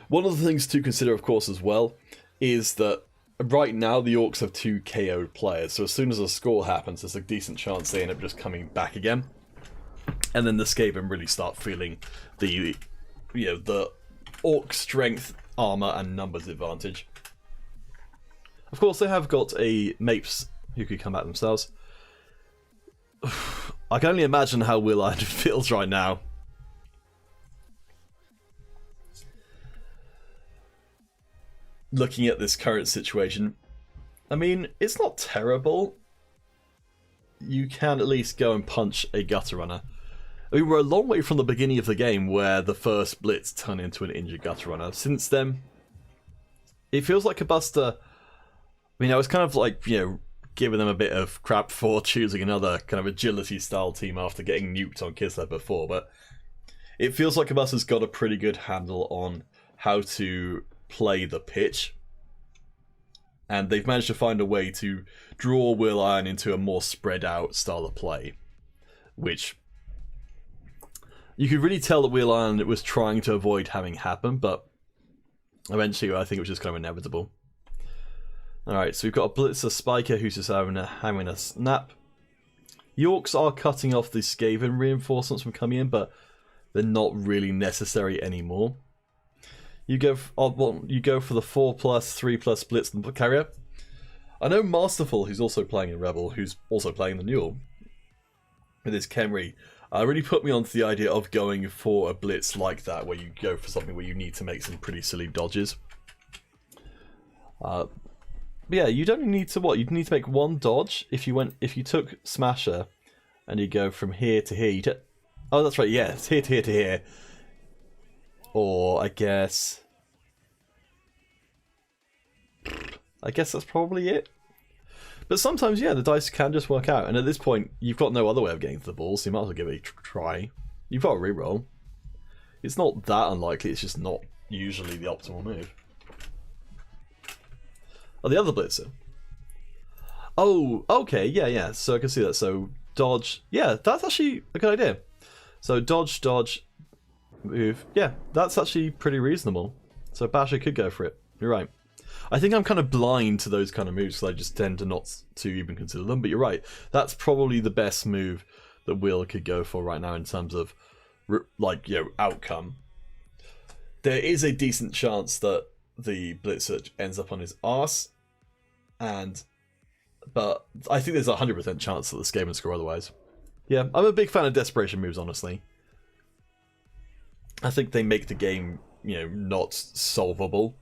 One of the things to consider, of course, as well, is that right now the Orcs have 2 KO'd players, so as soon as a score happens, there's a decent chance they end up just coming back again. And then the Skaven really start feeling the Orc strength, armor, and numbers advantage. Of course, they have got a Mapes who could come back themselves. I can only imagine how Will Iron feels right now. Looking at this current situation, I mean, it's not terrible. You can at least go and punch a Gutter Runner. I mean, we're a long way from the beginning of the game where the first Blitz turned into an injured Gutter Runner. Since then, it feels like Kabuster, I mean, I was kind of like, giving them a bit of crap for choosing another kind of agility style team after getting nuked on Kislev before, but it feels like Kabuster's got a pretty good handle on how to play the pitch, and they've managed to find a way to draw Will Iron into a more spread out style of play, which you could really tell that Will Iron was trying to avoid having happen, but eventually I think it was just kind of inevitable. Alright, so we've got a Blitzer Spiker who's just having a snap. Orcs are cutting off the Skaven reinforcements from coming in, but they're not really necessary anymore. You go for the 4+, 3+ Blitz and Carrier. I know Masterful, who's also playing in REBBL, who's also playing the Newell, with his Khemri, really put me onto the idea of going for a Blitz like that, where you go for something where you need to make some pretty silly dodges. But yeah, you'd only need to what? You'd need to make one dodge if you took Smasher, and you go from here to here. Oh, that's right. Yeah, it's here to here to here. Or I guess that's probably it. But sometimes, yeah, the dice can just work out. And at this point, you've got no other way of getting to the ball, so you might as well give it a try. You've got a reroll. It's not that unlikely, it's just not usually the optimal move. Oh, the other blitzer. Oh, okay, yeah. So I can see that. So dodge. Yeah, that's actually a good idea. So dodge, move. Yeah, that's actually pretty reasonable. So Basher could go for it. You're right. I think I'm kind of blind to those kind of moves, so I just tend to not to even consider them. But you're right. That's probably the best move that Will could go for right now in terms of, like, you know, outcome. There is a decent chance that the blitzer ends up on his arse, but I think there's a 100% chance that the Skaven score otherwise. Yeah, I'm a big fan of desperation moves, honestly. I think they make the game, you know, not solvable.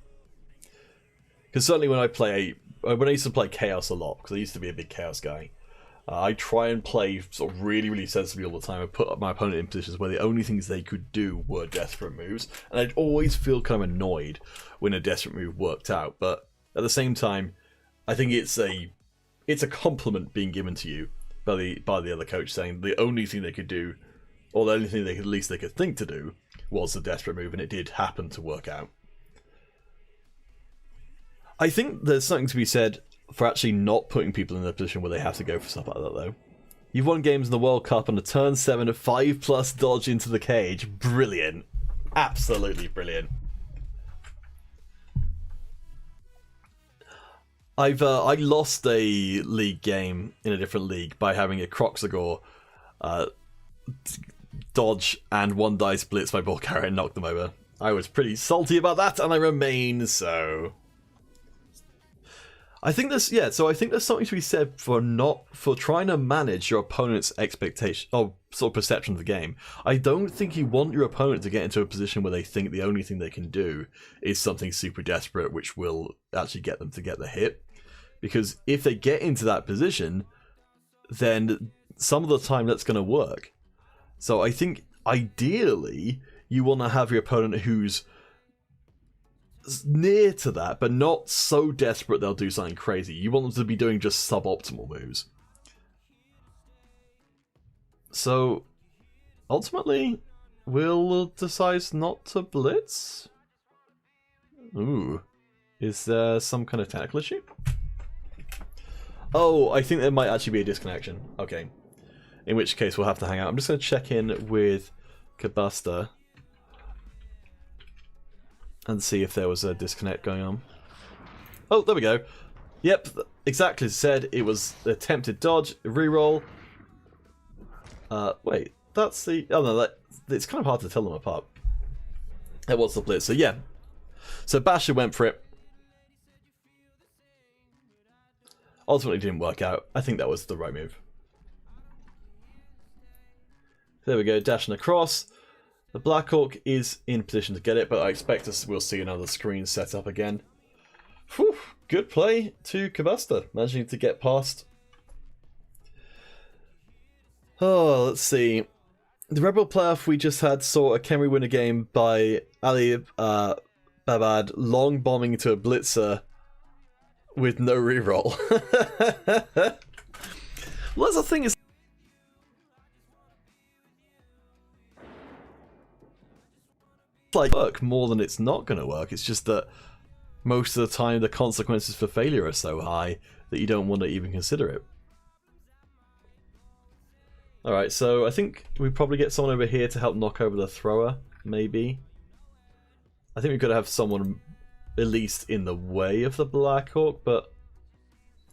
Because certainly when I used to play Chaos a lot, because I used to be a big Chaos guy, I try and play sort of really, really sensibly all the time and put my opponent in positions where the only things they could do were desperate moves. And I'd always feel kind of annoyed when a desperate move worked out. But at the same time, I think it's a compliment being given to you by the other coach, saying the only thing they could do, or the only thing at least they could think to do, was the desperate move, and it did happen to work out. I think there's something to be said for actually not putting people in a position where they have to go for stuff like that, though. You've won games in the World Cup on a turn 7 of 5+ dodge into the cage. Brilliant. Absolutely brilliant. I lost a league game in a different league by having a Croxagore dodge and 1 dice blitz my ball carrier and knock them over. I was pretty salty about that, and I remain so. I think there's something to be said for trying to manage your opponent's expectation or sort of perception of the game. I don't think you want your opponent to get into a position where they think the only thing they can do is something super desperate, which will actually get them to get the hit. Because if they get into that position, then some of the time that's going to work. So I think ideally you want to have your opponent who's near to that, but not so desperate they'll do something crazy. You want them to be doing just suboptimal moves. So ultimately, Will decides not to blitz. Ooh, is there some kind of technical issue? Oh, I think there might actually be a disconnection. Okay, in which case we'll have to hang out. I'm just going to check in with Kabusta and see if there was a disconnect going on. Oh, there we go. Yep, exactly as said. It was attempted dodge, reroll. Wait, that's the... Oh no, it's kind of hard to tell them apart. That was the blitz. So yeah. So Basher went for it. Ultimately didn't work out. I think that was the right move. There we go, dashing across. The Black Orc is in position to get it, but I expect we'll see another screen set up again. Whew, good play to Kabusta, managing to get past. Oh, let's see. The REBBL playoff we just had saw a Can We Win a Game by Ali Babad long bombing to a blitzer with no reroll. Well, that's the thing is, like work more than it's not going to work. It's just that most of the time the consequences for failure are so high that you don't want to even consider it. Alright, so I think we probably get someone over here to help knock over the thrower, maybe. I think we could have someone at least in the way of the Black Hawk, but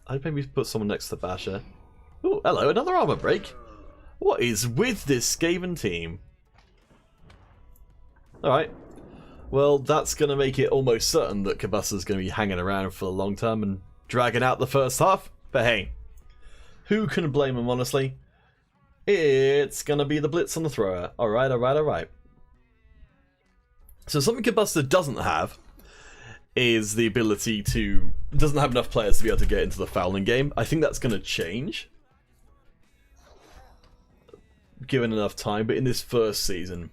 I'd maybe put someone next to Basher. Oh, hello, another armor break. What is with this Skaven team? Alright, well that's going to make it almost certain that Kabusta's going to be hanging around for the long term and dragging out the first half, but hey, who can blame him honestly? It's going to be the blitz on the thrower. Alright. So something Kabusta doesn't have is the ability to... doesn't have enough players to be able to get into the fouling game. I think that's going to change, given enough time, but in this first season,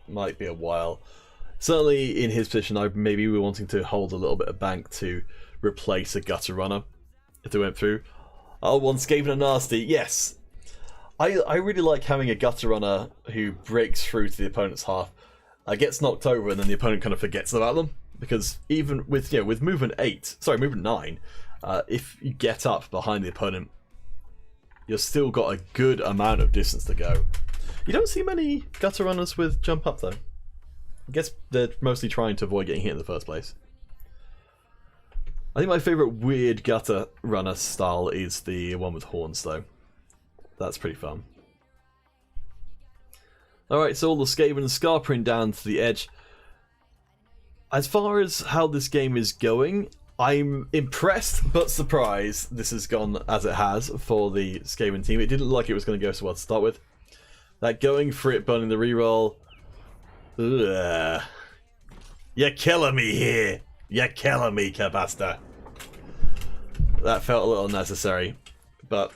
might be a while. Certainly in his position, maybe we're wanting to hold a little bit of bank to replace a gutter runner if they went through. Oh, one Skaven and nasty, yes. I really like having a gutter runner who breaks through to the opponent's half, gets knocked over, and then the opponent kind of forgets about them. Because even with with movement 9, if you get up behind the opponent, you've still got a good amount of distance to go. You don't see many gutter runners with jump up though. I guess they're mostly trying to avoid getting hit in the first place. I think my favourite weird gutter runner style is the one with horns though. That's pretty fun. Alright, so all the Skaven scarpering down to the edge. As far as how this game is going, I'm impressed but surprised this has gone as it has for the Skaven team. It didn't look like it was going to go so well to start with. That going for it, burning the reroll. Ugh. You're killing me here. You're killing me, Kabasta. That felt a little unnecessary. But,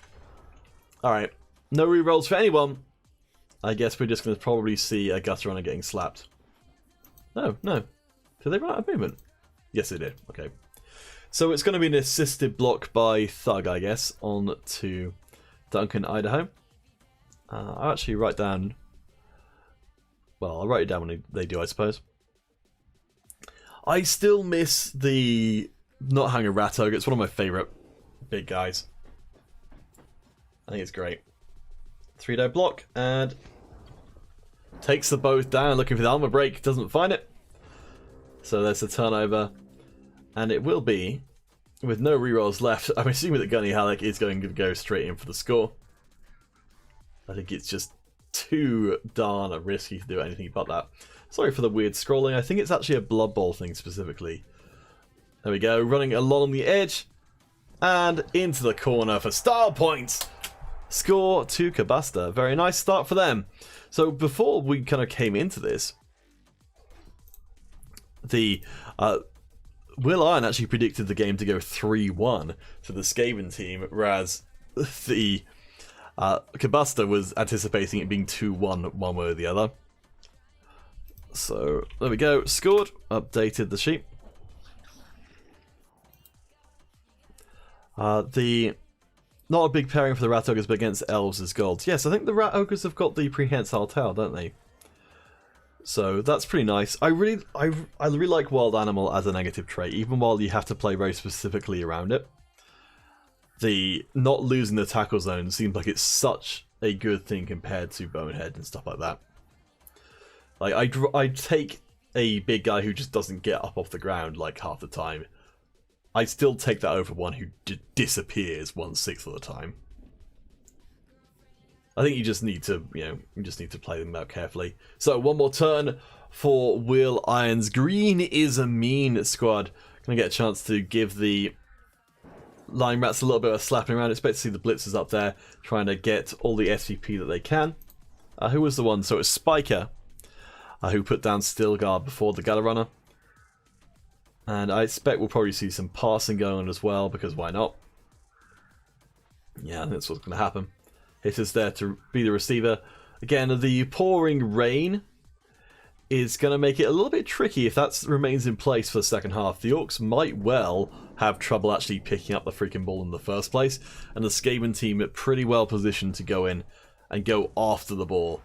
alright. No rerolls for anyone. I guess we're just going to probably see a gutter runner getting slapped. No. Did they run out of movement? Yes, they did. Okay. So it's going to be an assisted block by Thug, I guess, on to Duncan, Idaho. I'll actually write down... well, I'll write it down when they do, I suppose. I still miss the not hang a Ratog. It's one of my favourite big guys. I think it's great. 3-die block, and takes the both down, looking for the armor break, doesn't find it. So there's a turnover, and it will be, with no rerolls left, I'm assuming that Gunny Halleck is going to go straight in for the score. I think it's just too darn risky to do anything but that. Sorry for the weird scrolling, I think it's actually a Blood Bowl thing specifically. There we go, running along the edge, and into the corner for style points! Score to Kabasta. Very nice start for them. So before we kind of came into this, the Will Iron actually predicted the game to go 3-1 to the Skaven team, whereas the Kabasta was anticipating it being 2-1 one way or the other. So there we go. Scored. Updated the sheet. Not a big pairing for the Rat Ogres, but against Elves is gold. Yes, I think the Rat Ogres have got the prehensile tail, don't they? So that's pretty nice. I really like Wild Animal as a negative trait, even while you have to play very specifically around it. The not losing the tackle zone seems like it's such a good thing compared to Bonehead and stuff like that. Like I'd take a big guy who just doesn't get up off the ground like half the time. I'd still take that over one who disappears 1/6 of the time. I think you just need to, play them out carefully. So one more turn for Will Irons. Green is a mean squad. Gonna get a chance to give the Line Rats a little bit of slapping around. Expect to see the Blitzers up there trying to get all the SVP that they can. Who was the one? So it was Spiker who put down Stilgar before the Gutter Runner. And I expect we'll probably see some passing going on as well, because why not? Yeah, I think that's what's going to happen. Hitter's there to be the receiver. Again, the pouring rain is going to make it a little bit tricky if that remains in place for the second half. The Orcs might well have trouble actually picking up the freaking ball in the first place, and the Skaven team are pretty well positioned to go in and go after the ball.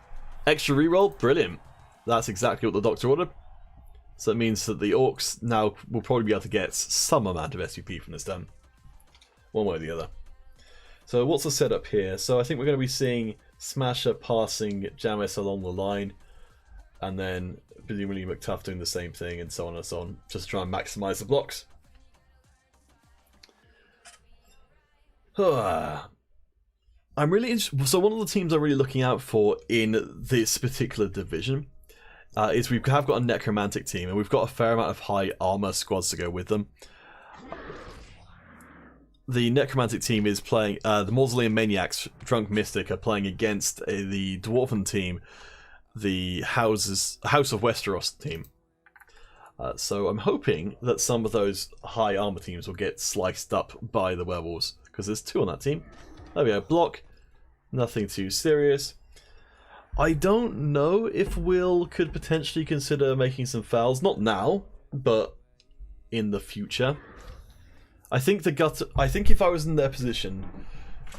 Extra reroll, brilliant. That's exactly what the Doctor ordered. So it means that the Orcs now will probably be able to get some amount of SVP from this turn. One way or the other. So what's the setup here? So I think we're going to be seeing Smasher passing Jamis along the line, and then presumably McTuff doing the same thing, and so on and so on, just to try and maximise the blocks. I'm really interested. So one of the teams I'm really looking out for in this particular division is we have got a Necromantic team, and we've got a fair amount of high armor squads to go with them. The Necromantic team is playing, the Mausoleum Maniacs, Drunk Mystic, are playing against the Dwarven team, the House of Westeros team. So I'm hoping that some of those high armor teams will get sliced up by the werewolves, because there's 2 on that team. There we go, block. Nothing too serious. I don't know if Will could potentially consider making some fouls. Not now, but in the future. I think if I was in their position...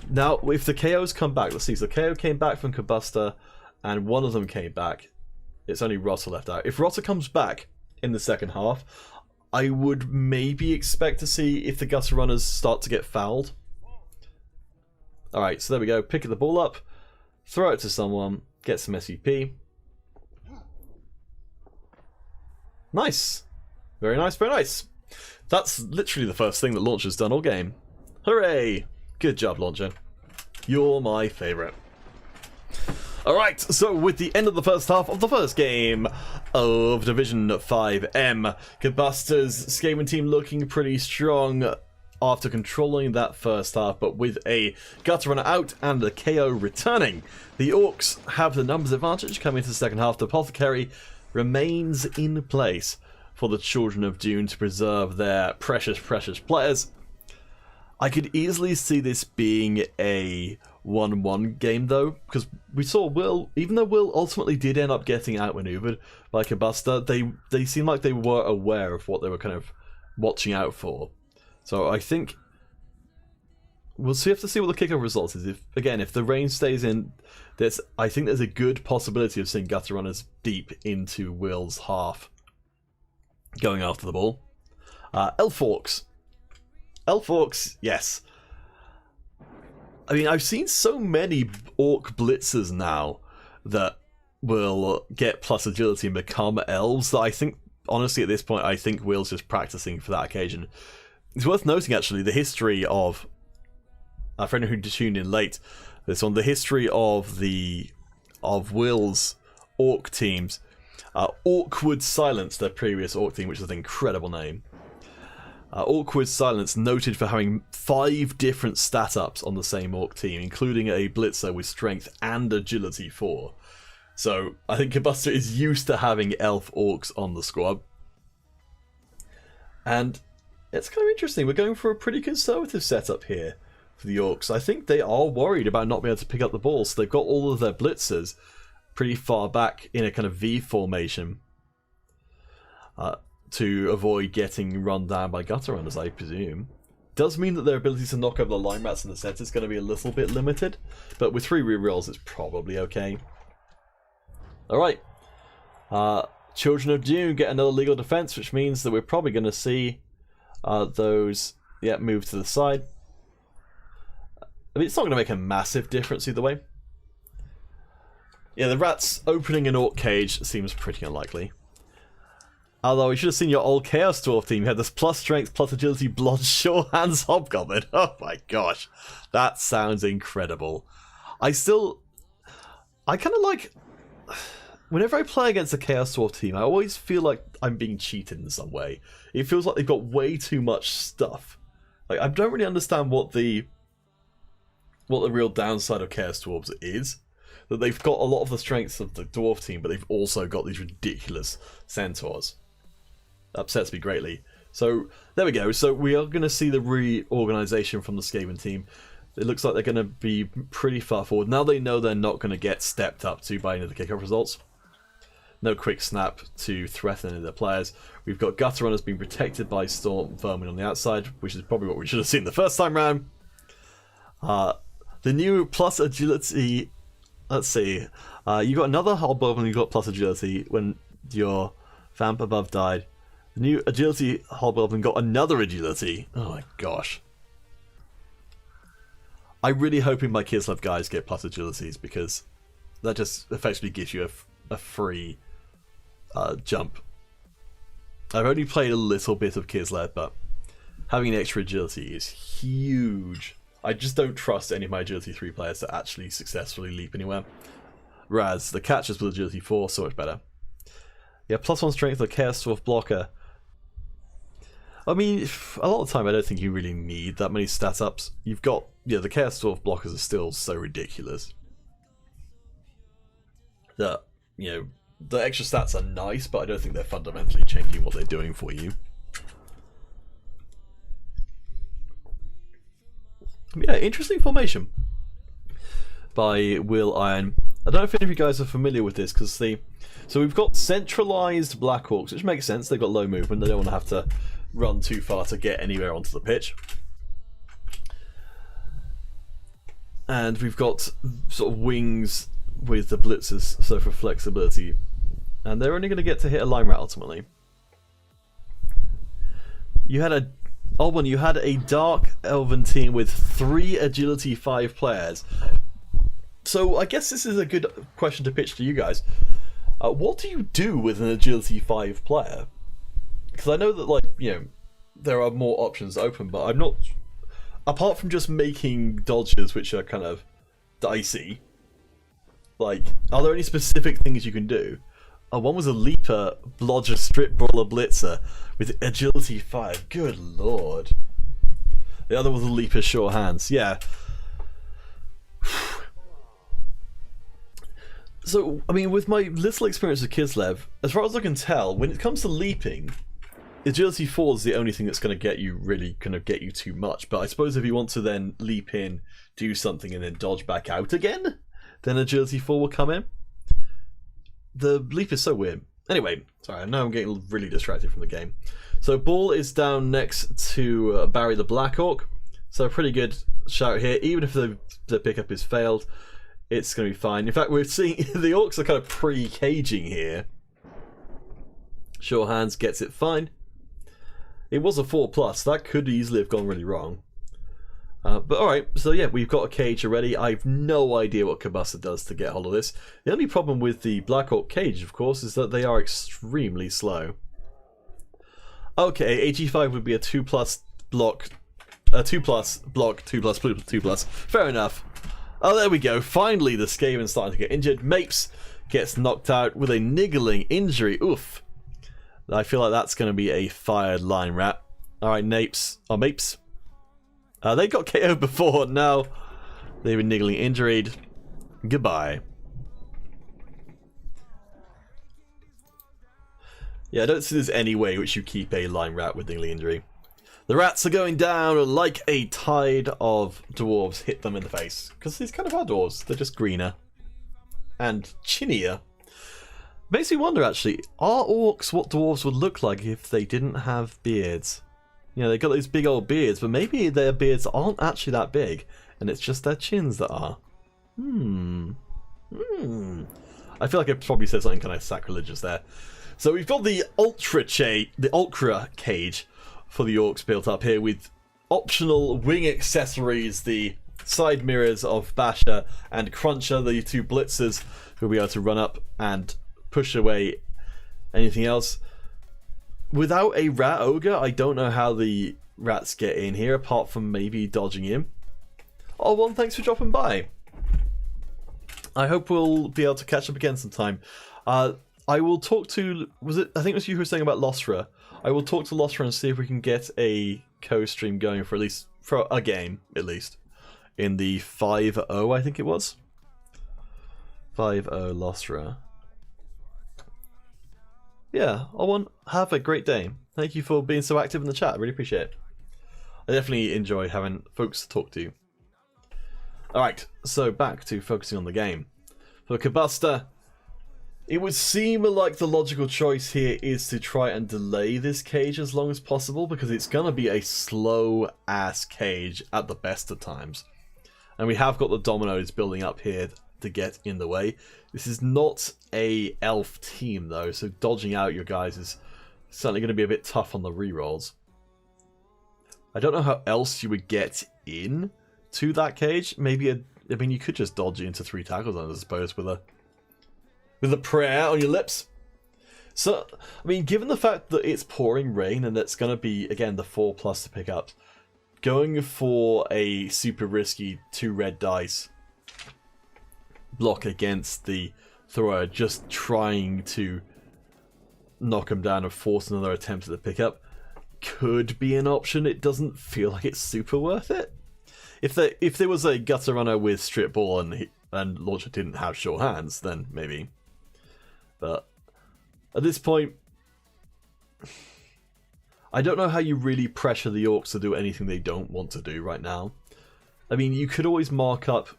Now, if the KOs come back, let's see, so the KO came back from Cobuster, and one of them came back. It's only Rotter left out. If Rotter comes back in the second half, I would maybe expect to see if the Gutter Runners start to get fouled. Alright, so there we go. Pick the ball up, throw it to someone, get some SVP. Nice. Very nice, very nice. That's literally the first thing that Launcher's done all game. Hooray! Good job, Launcher. You're my favourite. Alright, so with the end of the first half of the first game of Division 5M, Cobuster's Skaven team looking pretty strong after controlling that first half, but with a Gutter Runner out and a KO returning. The Orcs have the numbers advantage coming into the second half. The Apothecary remains in place for the Children of Dune to preserve their precious, precious players. I could easily see this being a 1-1 game though, because we saw Will, even though Will ultimately did end up getting outmaneuvered by Cobuster, they seemed like they were aware of what they were kind of watching out for. So I think we'll have to see what the kickoff result is. If the rain stays in, I think there's a good possibility of seeing Gutter Runners deep into Will's half going after the ball. Orcs. Orcs, yes. I mean, I've seen so many Orc blitzers now that will get plus agility and become elves that I think, honestly, at this point, I think Will's just practicing for that occasion. It's worth noting, actually, the history of... For anyone who tuned in late, this one, the history of Will's Orc teams. Awkward Silence, their previous Orc team, which is an incredible name. Awkward Silence, noted for having 5 different stat ups on the same Orc team, including a Blitzer with Strength and Agility 4. So I think Cobuster is used to having Elf Orcs on the squad. And it's kind of interesting. We're going for a pretty conservative setup here for the Orcs. I think they are worried about not being able to pick up the ball, so they've got all of their Blitzers pretty far back in a kind of V formation. To avoid getting run down by Gutter Runners, I presume. Does mean that their ability to knock over the line rats in the set is going to be a little bit limited, but with 3 rerolls it's probably okay. Alright. Children of Dune get another legal defense, which means that we're probably going to see those move to the side. I mean, it's not going to make a massive difference either way. Yeah, the rats opening an Orc cage seems pretty unlikely. Although, you should have seen your old Chaos Dwarf team. You had this plus strength, plus agility, blood, sure hands hobgoblin. Oh my gosh. That sounds incredible. I kind of like... Whenever I play against a Chaos Dwarf team, I always feel like I'm being cheated in some way. It feels like they've got way too much stuff. Like, I don't really understand what the real downside of Chaos Dwarves is. That they've got a lot of the strengths of the Dwarf team, but they've also got these ridiculous Centaurs. Upsets me greatly. So, there we go. So, we are going to see the reorganization from the Skaven team. It looks like they're going to be pretty far forward. Now they know they're not going to get stepped up to by any of the kickoff results. No quick snap to threaten any of their players. We've got Gutter Runners being protected by Storm Vermin on the outside, which is probably what we should have seen the first time round. The new plus agility... Let's see. You got another Hobgoblin, you got plus agility when your Vamp above died. The new agility Hobgoblin got another agility. Oh my gosh. I'm really hoping my Kislev guys get plus agilities, because that just effectively gives you a free jump. I've only played a little bit of Kislev, but having an extra agility is huge. I just don't trust any of my agility 3 players to actually successfully leap anywhere. Whereas the catchers with agility 4, so much better. Yeah, +1 strength, the Chaos Dwarf blocker. I mean, a lot of the time I don't think you really need that many stat ups. You've got, the Chaos Dwarf blockers are still so ridiculous that, The extra stats are nice, but I don't think they're fundamentally changing what they're doing for you. Yeah, interesting formation by Will Iron. I don't know if any of you guys are familiar with this, because so we've got centralized Black Orcs, which makes sense. They've got low movement. They don't want to have to run too far to get anywhere onto the pitch. And we've got sort of wings with the blitzers, so for flexibility. And they're only going to get to hit a line rat ultimately. You had a Dark Elven team with 3 Agility 5 players. So I guess this is a good question to pitch to you guys. What do you do with an Agility 5 player? Because I know that, like, you know, there are more options open, but I'm not... Apart from just making dodges, which are kind of dicey, like, are there any specific things you can do? One was a Leaper, Blodger, Strip Brawler, Blitzer with Agility 5. Good lord. The other was a Leaper, Sure Hands. Yeah. So, I mean, with my little experience with Kislev, as far as I can tell, when it comes to leaping, Agility 4 is the only thing that's going to get you, really kind of get you too much. But I suppose if you want to then leap in, do something, and then dodge back out again, then Agility 4 will come in. The leap is so weird. Anyway, sorry, I know I'm getting really distracted from the game. So Ball is down next to Barry the Black Orc. So a pretty good shout here. Even if the pickup is failed, it's going to be fine. In fact, we're seeing the Orcs are kind of pre-caging here. Sure Hands gets it fine. It was a 4+. That could easily have gone really wrong. But alright, so yeah, we've got a cage already. I have no idea what Cabusta does to get hold of this. The only problem with the Black Orc cage, of course, is that they are extremely slow. Okay, AG5 would be a 2+ block, a 2+ block, 2+. Fair enough. Oh, there we go. Finally, the Skaven's starting to get injured. Mapes gets knocked out with a niggling injury. Oof. I feel like that's going to be a fired line rat. Alright, Mapes. They got KO'd before. Now they've been niggling injured. Goodbye. Yeah, I don't see there's any way which you keep a line rat with niggling injury. The rats are going down like a tide of dwarves hit them in the face. Because these kind of are dwarves. They're just greener. And chinnier. Makes me wonder, actually, are orcs what dwarves would look like if they didn't have beards? You know, they've got those big old beards, but maybe their beards aren't actually that big, and it's just their chins that are. I feel like I probably said something kind of sacrilegious there. So we've got the Ultra cage for the orcs built up here with optional wing accessories, the side mirrors of Basher and Cruncher, the 2 blitzers who will be able to run up and push away anything else. Without a rat ogre, I don't know how the rats get in here, apart from maybe dodging in. Oh, well, thanks for dropping by. I hope we'll be able to catch up again sometime. I will talk to... I think it was you who was saying about Lostra. I will talk to Lostra and see if we can get a co-stream going for a game, at least. In the 5-0, I think it was. 5-0 Lostra. Yeah, Owen, have a great day. Thank you for being so active in the chat. I really appreciate it. I definitely enjoy having folks to talk to. Alright, so back to focusing on the game. For Cabusta, it would seem like the logical choice here is to try and delay this cage as long as possible, because it's going to be a slow-ass cage at the best of times. And we have got the dominoes building up here to get in the way. This is not a elf team though, so dodging out your guys is certainly going to be a bit tough on the rerolls. I don't know how else you would get in to that cage. Maybe I mean, you could just dodge into 3 tackles, I suppose, with a prayer on your lips. So, I mean, given the fact that it's pouring rain and that's going to be, again, the 4+ to pick up, going for a super risky 2 red dice block against the thrower, just trying to knock him down and force another attempt at the pickup, could be an option. It doesn't feel like it's super worth it. If there was a gutter runner with strip ball and Launcher didn't have sure hands, then maybe. But At this point, I don't know how you really pressure the Orcs to do anything they don't want to do right now. I mean, you could always mark up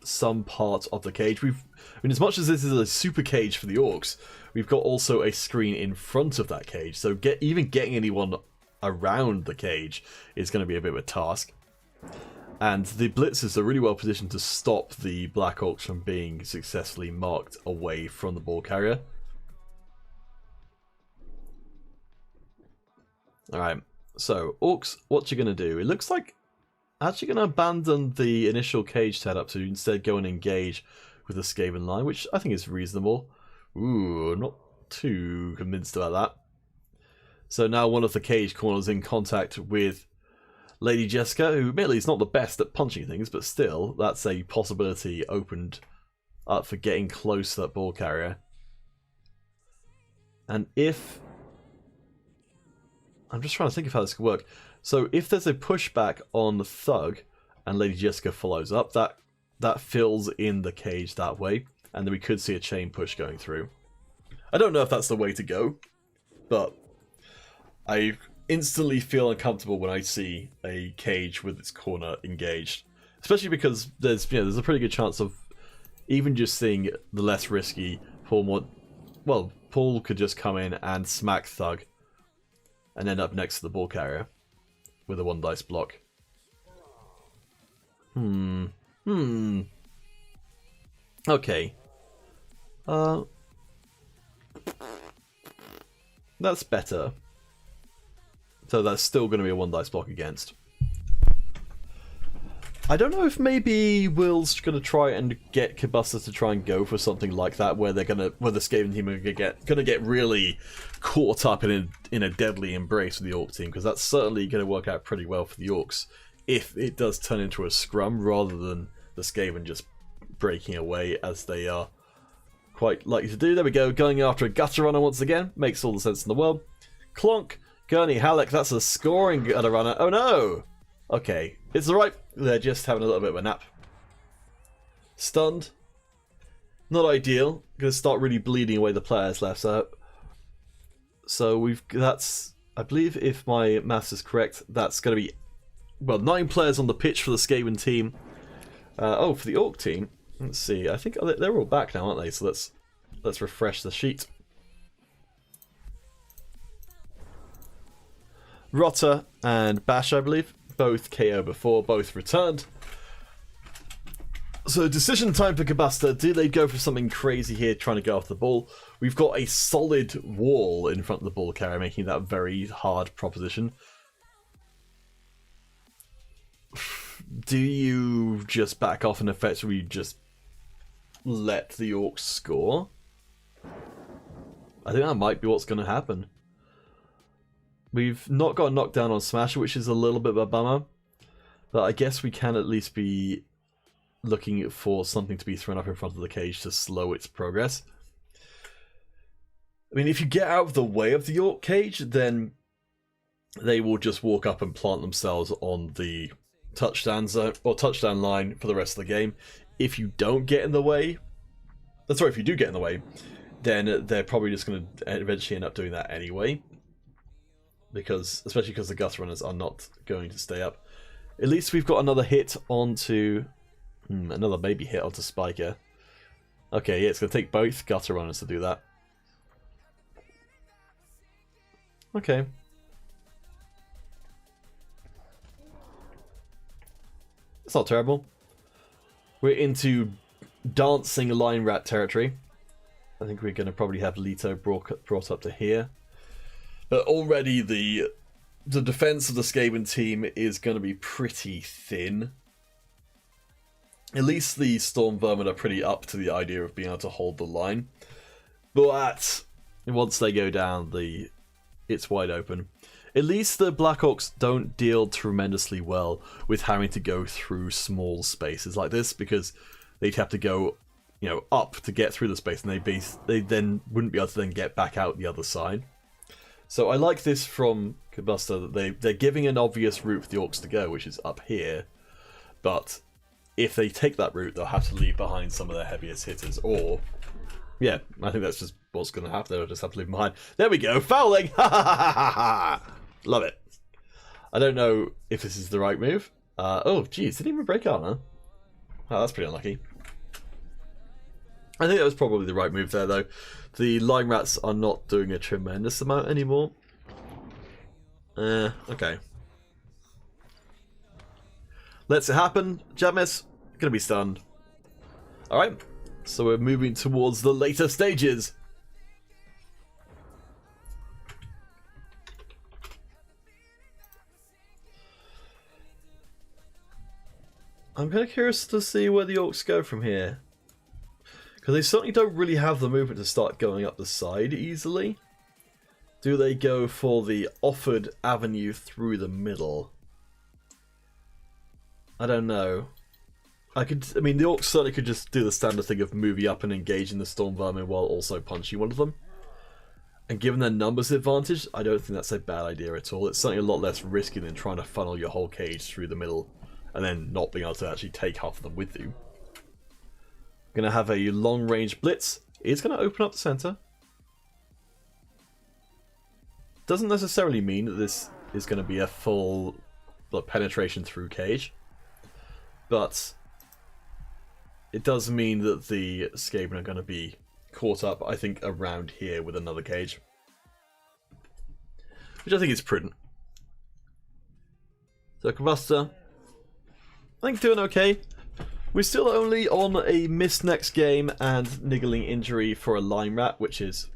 some part of the cage. I mean, as much as this is a super cage for the Orcs, we've got also a screen in front of that cage. So even getting anyone around the cage is going to be a bit of a task. And the blitzers are really well positioned to stop the Black Orcs from being successfully marked away from the ball carrier. Alright, so Orcs, what you going to do? It looks like actually going to abandon the initial cage setup to instead go and engage with the Skaven line, which I think is reasonable. Ooh, not too convinced about that. So now one of the cage corners in contact with Lady Jessica, who admittedly is not the best at punching things, but still, that's a possibility opened up for getting close to that ball carrier. And if... I'm just trying to think of how this could work. So if there's a pushback on the Thug, and Lady Jessica follows up, that fills in the cage that way, and then we could see a chain push going through. I don't know if that's the way to go, but I instantly feel uncomfortable when I see a cage with its corner engaged, especially because there's a pretty good chance of even just seeing the less risky Paul. Well, Paul could just come in and smack Thug, and end up next to the ball carrier with a 1 dice block. Okay. That's better. So that's still going to be a 1 dice block against. I don't know if maybe Will's going to try and get Kibustas to try and go for something like that, where the Skaven team are going to get really caught up in a deadly embrace with the Orc team, because that's certainly going to work out pretty well for the Orcs if it does turn into a scrum rather than the Skaven just breaking away as they are quite likely to do. There we go, going after a gutter runner once again. Makes all the sense in the world. Clonk, Gurney, Halleck, that's a scoring gutter runner. Oh no! Okay, it's alright. They're just having a little bit of a nap. Stunned. Not ideal. Gonna start really bleeding away the players left. So that's, I believe if my maths is correct, that's gonna be, well, 9 players on the pitch for the Skaven team. Oh, for the Orc team, let's see. I think they're all back now, aren't they? So let's refresh the sheet. Rotter and Bash, I believe, both KO before, both returned. So decision time for Kabusta. Do they go for something crazy here, trying to go off the ball? We've got a solid wall in front of the ball carrier, making that a very hard proposition. Do you just back off and effectively just let the Orcs score? I think that might be what's going to happen. We've not got a knockdown on Smasher, which is a little bit of a bummer. But I guess we can at least be looking for something to be thrown up in front of the cage to slow its progress. I mean, if you get out of the way of the Orc cage, then they will just walk up and plant themselves on the touchdown zone or touchdown line for the rest of the game. If you don't get in the way, if you do get in the way, then they're probably just going to eventually end up doing that anyway. Especially because the gutter runners are not going to stay up. At least we've got another hit onto... another maybe hit onto Spiker. Okay, yeah, it's going to take both gutter runners to do that. Okay. It's not terrible. We're into dancing line rat territory. I think we're going to probably have Leto brought up to here. But already the defense of the Skaven team is going to be pretty thin. At least the Storm Vermin are pretty up to the idea of being able to hold the line. But once they go down, it's wide open. At least the Black Orcs don't deal tremendously well with having to go through small spaces like this, because they'd have to go, up to get through the space, and they then wouldn't be able to then get back out the other side. So I like this from Kabusta, that they're giving an obvious route for the Orcs to go, which is up here. But if they take that route, they'll have to leave behind some of their heaviest hitters, or, Yeah, I think that's just what's going to happen. I'll just have to leave him behind. There we go, fouling! Ha ha ha ha ha! Love it. I don't know if this is the right move. Oh, geez, didn't even break out, huh? Oh, that's pretty unlucky. I think that was probably the right move there, though. The line rats are not doing a tremendous amount anymore. Okay. Lets it happen. Jamis, gonna be stunned. Alright, so we're moving towards the later stages. I'm kind of curious to see where the Orcs go from here. Because they certainly don't really have the movement to start going up the side easily. Do they go for the offered avenue through the middle? I don't know. I mean, the Orcs certainly could just do the standard thing of moving up and engaging the Storm Vermin while also punching one of them. And given their numbers advantage, I don't think that's a bad idea at all. It's certainly a lot less risky than trying to funnel your whole cage through the middle and then not being able to actually take half of them with you. Going to have a long-range blitz. It's going to open up the center. Doesn't necessarily mean that this is going to be a full penetration through cage. But it does mean that the Skaven are going to be caught up, I think, around here with another cage. Which I think is prudent. So Combustor, I think doing okay. We're still only on a missed next game and niggling injury for a line rat, which is,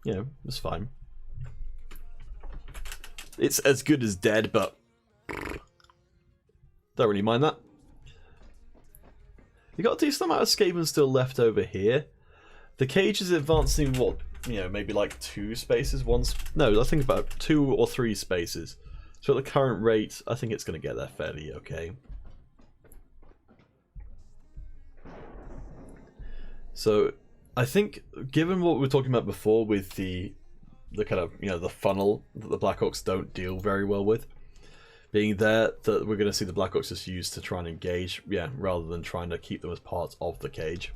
you know, it's fine. It's as good as dead, but don't really mind that. You got a decent amount of Skaven still left over here. The cage is advancing, what, you know, maybe like 2 spaces? No, I think about 2 or 3 spaces. So at the current rate, I think it's going to get there fairly okay. So I think, given what we were talking about before with the kind of, you know, the funnel that the Black Orcs don't deal very well with, being there, that we're going to see the Black Orcs just used to try and engage, yeah, rather than trying to keep them as part of the cage.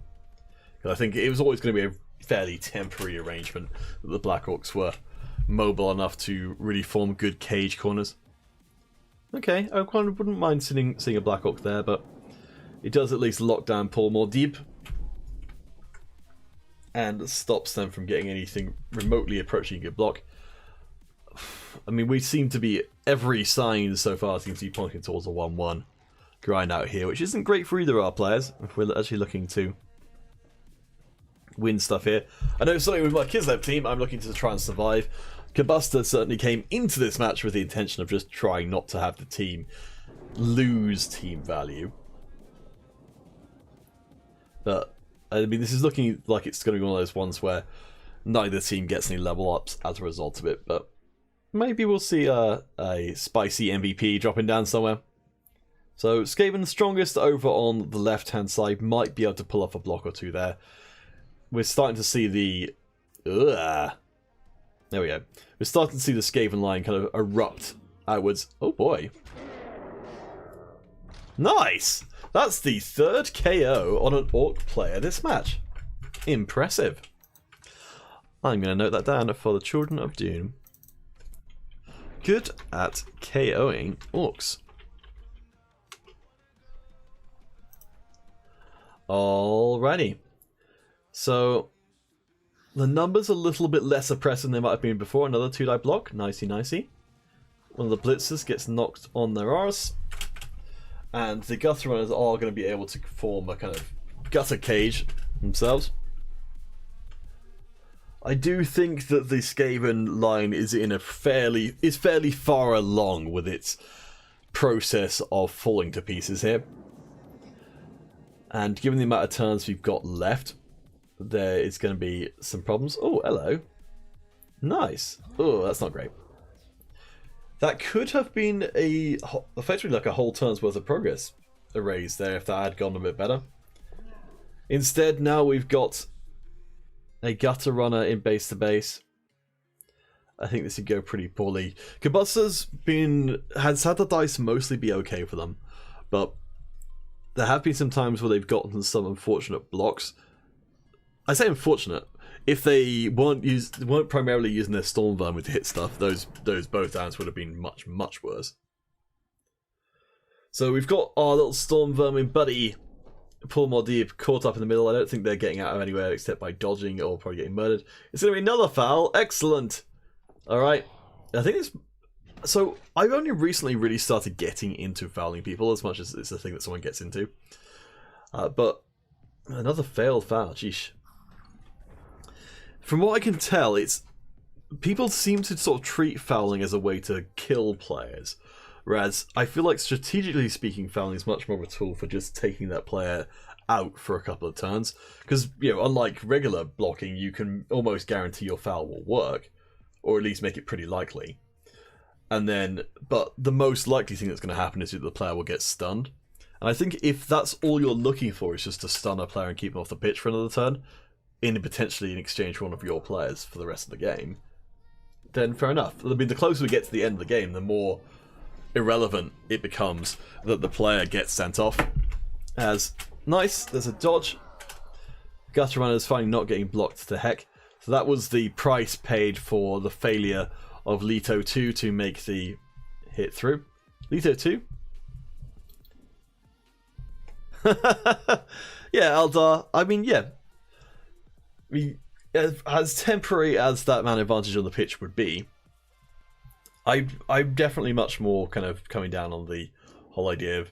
Because I think it was always going to be a fairly temporary arrangement that the Black Orcs were mobile enough to really form good cage corners. Okay, I kind of wouldn't mind seeing a Black Orc there, but it does at least lock down Paul more deep and stops them from getting anything remotely approaching a good block. I mean, we seem to be, every sign so far seems to be pointing towards a 1-1 grind out here, which isn't great for either of our players if we're actually looking to win stuff here. I know certainly with my Kislev team, I'm looking to try and survive. Combustor certainly came into this match with the intention of just trying not to have the team lose team value. But I mean, this is looking like it's going to be one of those ones where neither team gets any level ups as a result of it, but maybe we'll see a spicy MVP dropping down somewhere. So Skaven, the strongest over on the left-hand side, might be able to pull off a block or two there. We're starting to see the... There we go. We're starting to see the Skaven line kind of erupt outwards. Oh boy. Nice! That's the 3rd KO on an Orc player this match. Impressive. I'm going to note that down for the children of Dune. Good at KOing Orcs. Alrighty. So, the numbers are a little bit less oppressive than they might have been before. Another 2-die block. Nicey, nicey. One of the blitzers gets knocked on their arse. And the gutter runners are going to be able to form a kind of gutter cage themselves. I do think that the Skaven line is fairly far along with its process of falling to pieces here. And given the amount of turns we've got left, there is going to be some problems. Oh, hello. Nice. Oh, that's not great. That could have been effectively like a whole turn's worth of progress erased there if that had gone a bit better. Instead, now we've got a gutter runner in base to base. I think this would go pretty poorly. Combustor's has had the dice mostly be okay for them, but there have been some times where they've gotten some unfortunate blocks. I say unfortunate. if they weren't primarily using their Storm Vermin to hit stuff, those bow downs would have been much, much worse. So we've got our little Storm Vermin buddy, Paul Mordeep, caught up in the middle. I don't think they're getting out of anywhere except by dodging or probably getting murdered. It's going to be another foul. Excellent. All right. I think it's... So, I've only recently really started getting into fouling people as much as it's a thing that someone gets into. But another failed foul. Sheesh. From what I can tell, it's... People seem to sort of treat fouling as a way to kill players. Whereas, I feel like strategically speaking, fouling is much more of a tool for just taking that player out for a couple of turns. Because, you know, unlike regular blocking, you can almost guarantee your foul will work. Or at least make it pretty likely. And then, but the most likely thing that's going to happen is that the player will get stunned. And I think if that's all you're looking for is just to stun a player and keep them off the pitch for another turn, potentially in exchange for one of your players for the rest of the game, then fair enough. I mean, the closer we get to the end of the game, the more irrelevant it becomes that the player gets sent off. As nice, there's a dodge. Gutter Runner's finally not getting blocked to heck. So that was the price paid for the failure of Leto 2 to make the hit through. Leto 2? Yeah, Eldar. I mean, yeah. As temporary as that man advantage on the pitch would be, I'm definitely much more kind of coming down on the whole idea of,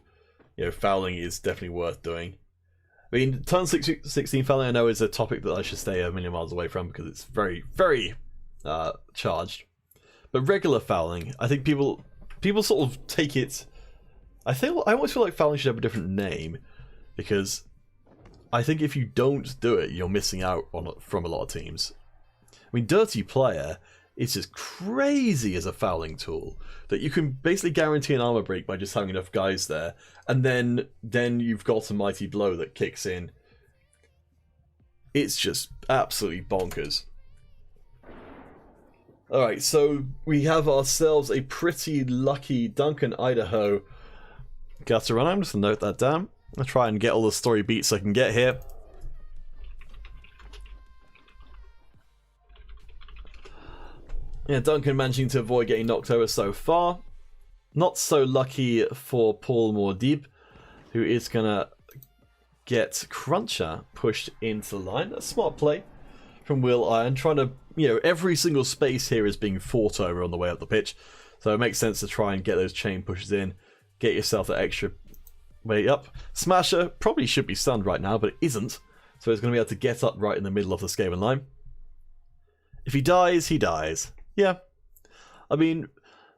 you know, fouling is definitely worth doing. I mean, turn 16 fouling I know is a topic that I should stay a million miles away from because it's very, very charged. But regular fouling, I think people sort of take it... I always feel like fouling should have a different name, because I think if you don't do it, you're missing out from a lot of teams. I mean, Dirty Player is just crazy as a fouling tool, that you can basically guarantee an armor break by just having enough guys there, and then you've got a Mighty Blow that kicks in. It's just absolutely bonkers. Alright, so we have ourselves a pretty lucky Duncan, Idaho gutter run. I'm just going to note that down. I'll try and get all the story beats I can get here. Yeah, Duncan managing to avoid getting knocked over so far. Not so lucky for Paul Mordeep, who is going to get Cruncher pushed into the line. That's a smart play from Will Iron, trying to, you know, every single space here is being fought over on the way up the pitch, so it makes sense to try and get those chain pushes in, get yourself that extra way up. Smasher probably should be stunned right now, but it isn't, so he's going to be able to get up right in the middle of the Skaven line. If he dies, he dies. Yeah. I mean,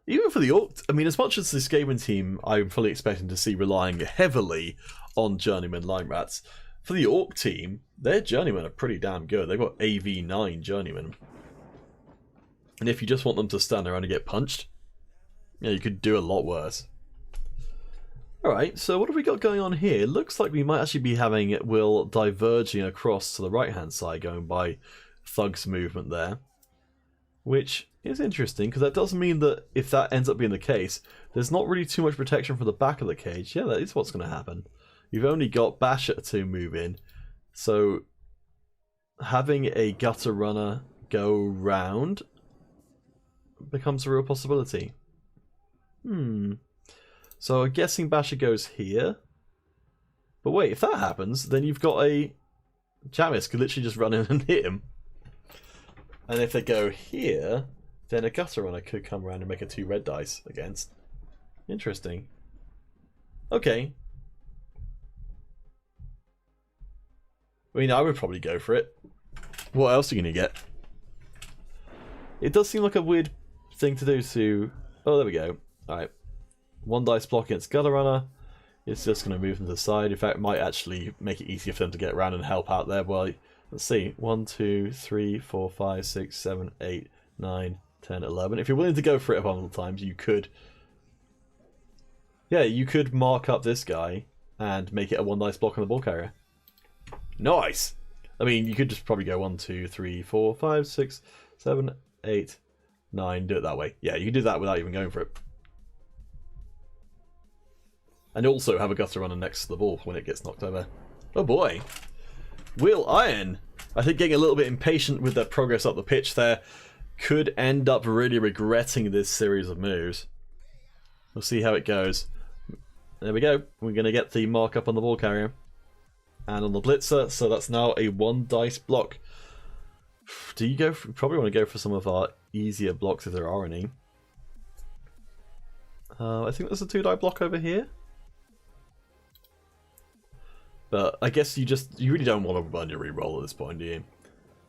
even for the Orcs, I mean, as much as the Skaven team I'm fully expecting to see relying heavily on Journeyman Line Rats, for the Orc team, their Journeymen are pretty damn good. They've got AV9 Journeymen. And if you just want them to stand around and get punched, yeah, you could do a lot worse. Alright, so what have we got going on here? It looks like we might actually be having Will diverging across to the right-hand side, going by Thug's movement there. Which is interesting, because that does mean that if that ends up being the case, there's not really too much protection for the back of the cage. Yeah, that is what's going to happen. You've only got Basher to move in, so having a Gutter Runner go round becomes a real possibility. So I'm guessing Basher goes here. But wait, if that happens, then you've got a... Jamis could literally just run in and hit him. And if they go here, then a Gutter Runner could come around and make a 2 red dice against. Interesting. Okay. I mean, I would probably go for it. What else are you going to get? It does seem like a weird thing to do to... Oh, there we go. Alright. 1 dice block against Gutter Runner. It's just going to move them to the side. In fact, it might actually make it easier for them to get around and help out there. Well, let's see. 1, 2, 3, 4, 5, 6, 7, 8, 9, 10, 11. If you're willing to go for it a couple of times, you could... Yeah, you could mark up this guy and make it a 1 dice block on the ball carrier. Nice! I mean, you could just probably go 1, 2, 3, 4, 5, 6, 7, 8, 9. Do it that way. Yeah, you can do that without even going for it. And also have a Gutter Runner next to the ball when it gets knocked over. Oh boy. Will Iron I think getting a little bit impatient with their progress up the pitch there could end up really regretting this series of moves. We'll see how it goes. There we go. We're going to get the mark up on the ball carrier and on the blitzer, so that's now a 1 dice block. Do you go for, probably want to go for some of our easier blocks if there are any. I think there's a 2 die block over here. But I guess you really don't want to run your reroll at this point, do you?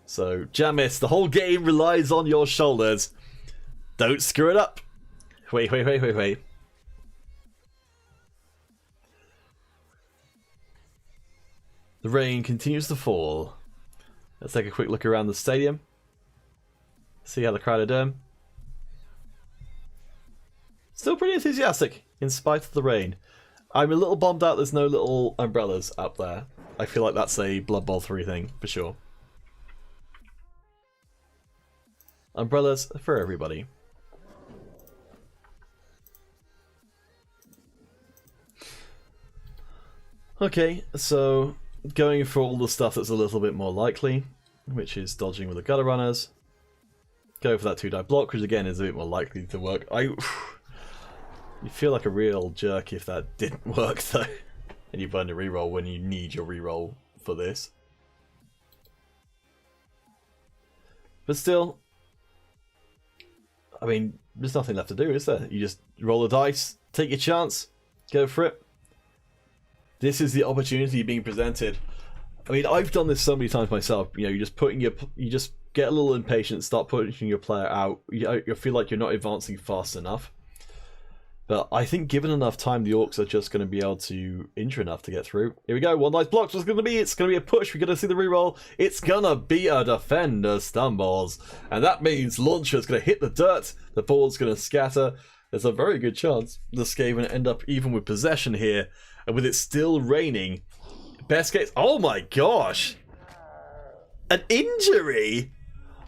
So, Jamis, the whole game relies on your shoulders. Don't screw it up. Wait. The rain continues to fall. Let's take a quick look around the stadium. See how the crowd are doing. Still pretty enthusiastic, in spite of the rain. I'm a little bummed out there's no little umbrellas up there. I feel like that's a Blood Bowl 3 thing, for sure. Umbrellas for everybody. Okay, so going for all the stuff that's a little bit more likely, which is dodging with the gutter runners. Go for that 2 die block, which again is a bit more likely to work. You feel like a real jerk if that didn't work though, and you burn a reroll when you need your reroll for this. But still, I mean, there's nothing left to do, is there? You just roll the dice, take your chance, go for it. This is the opportunity being presented. I mean, I've done this so many times myself. You know, you just get a little impatient, start pushing your player out. You feel like you're not advancing fast enough. But I think given enough time, the Orcs are just going to be able to injure enough to get through. Here we go. 1 dice blocks. What's going to be? It's going to be a push. We're going to see the reroll. It's going to be a defender stumbles. And that means Launcher's going to hit the dirt. The ball's going to scatter. There's a very good chance the Skaven end up even with possession here. And with it still raining, best case... Oh my gosh! An injury?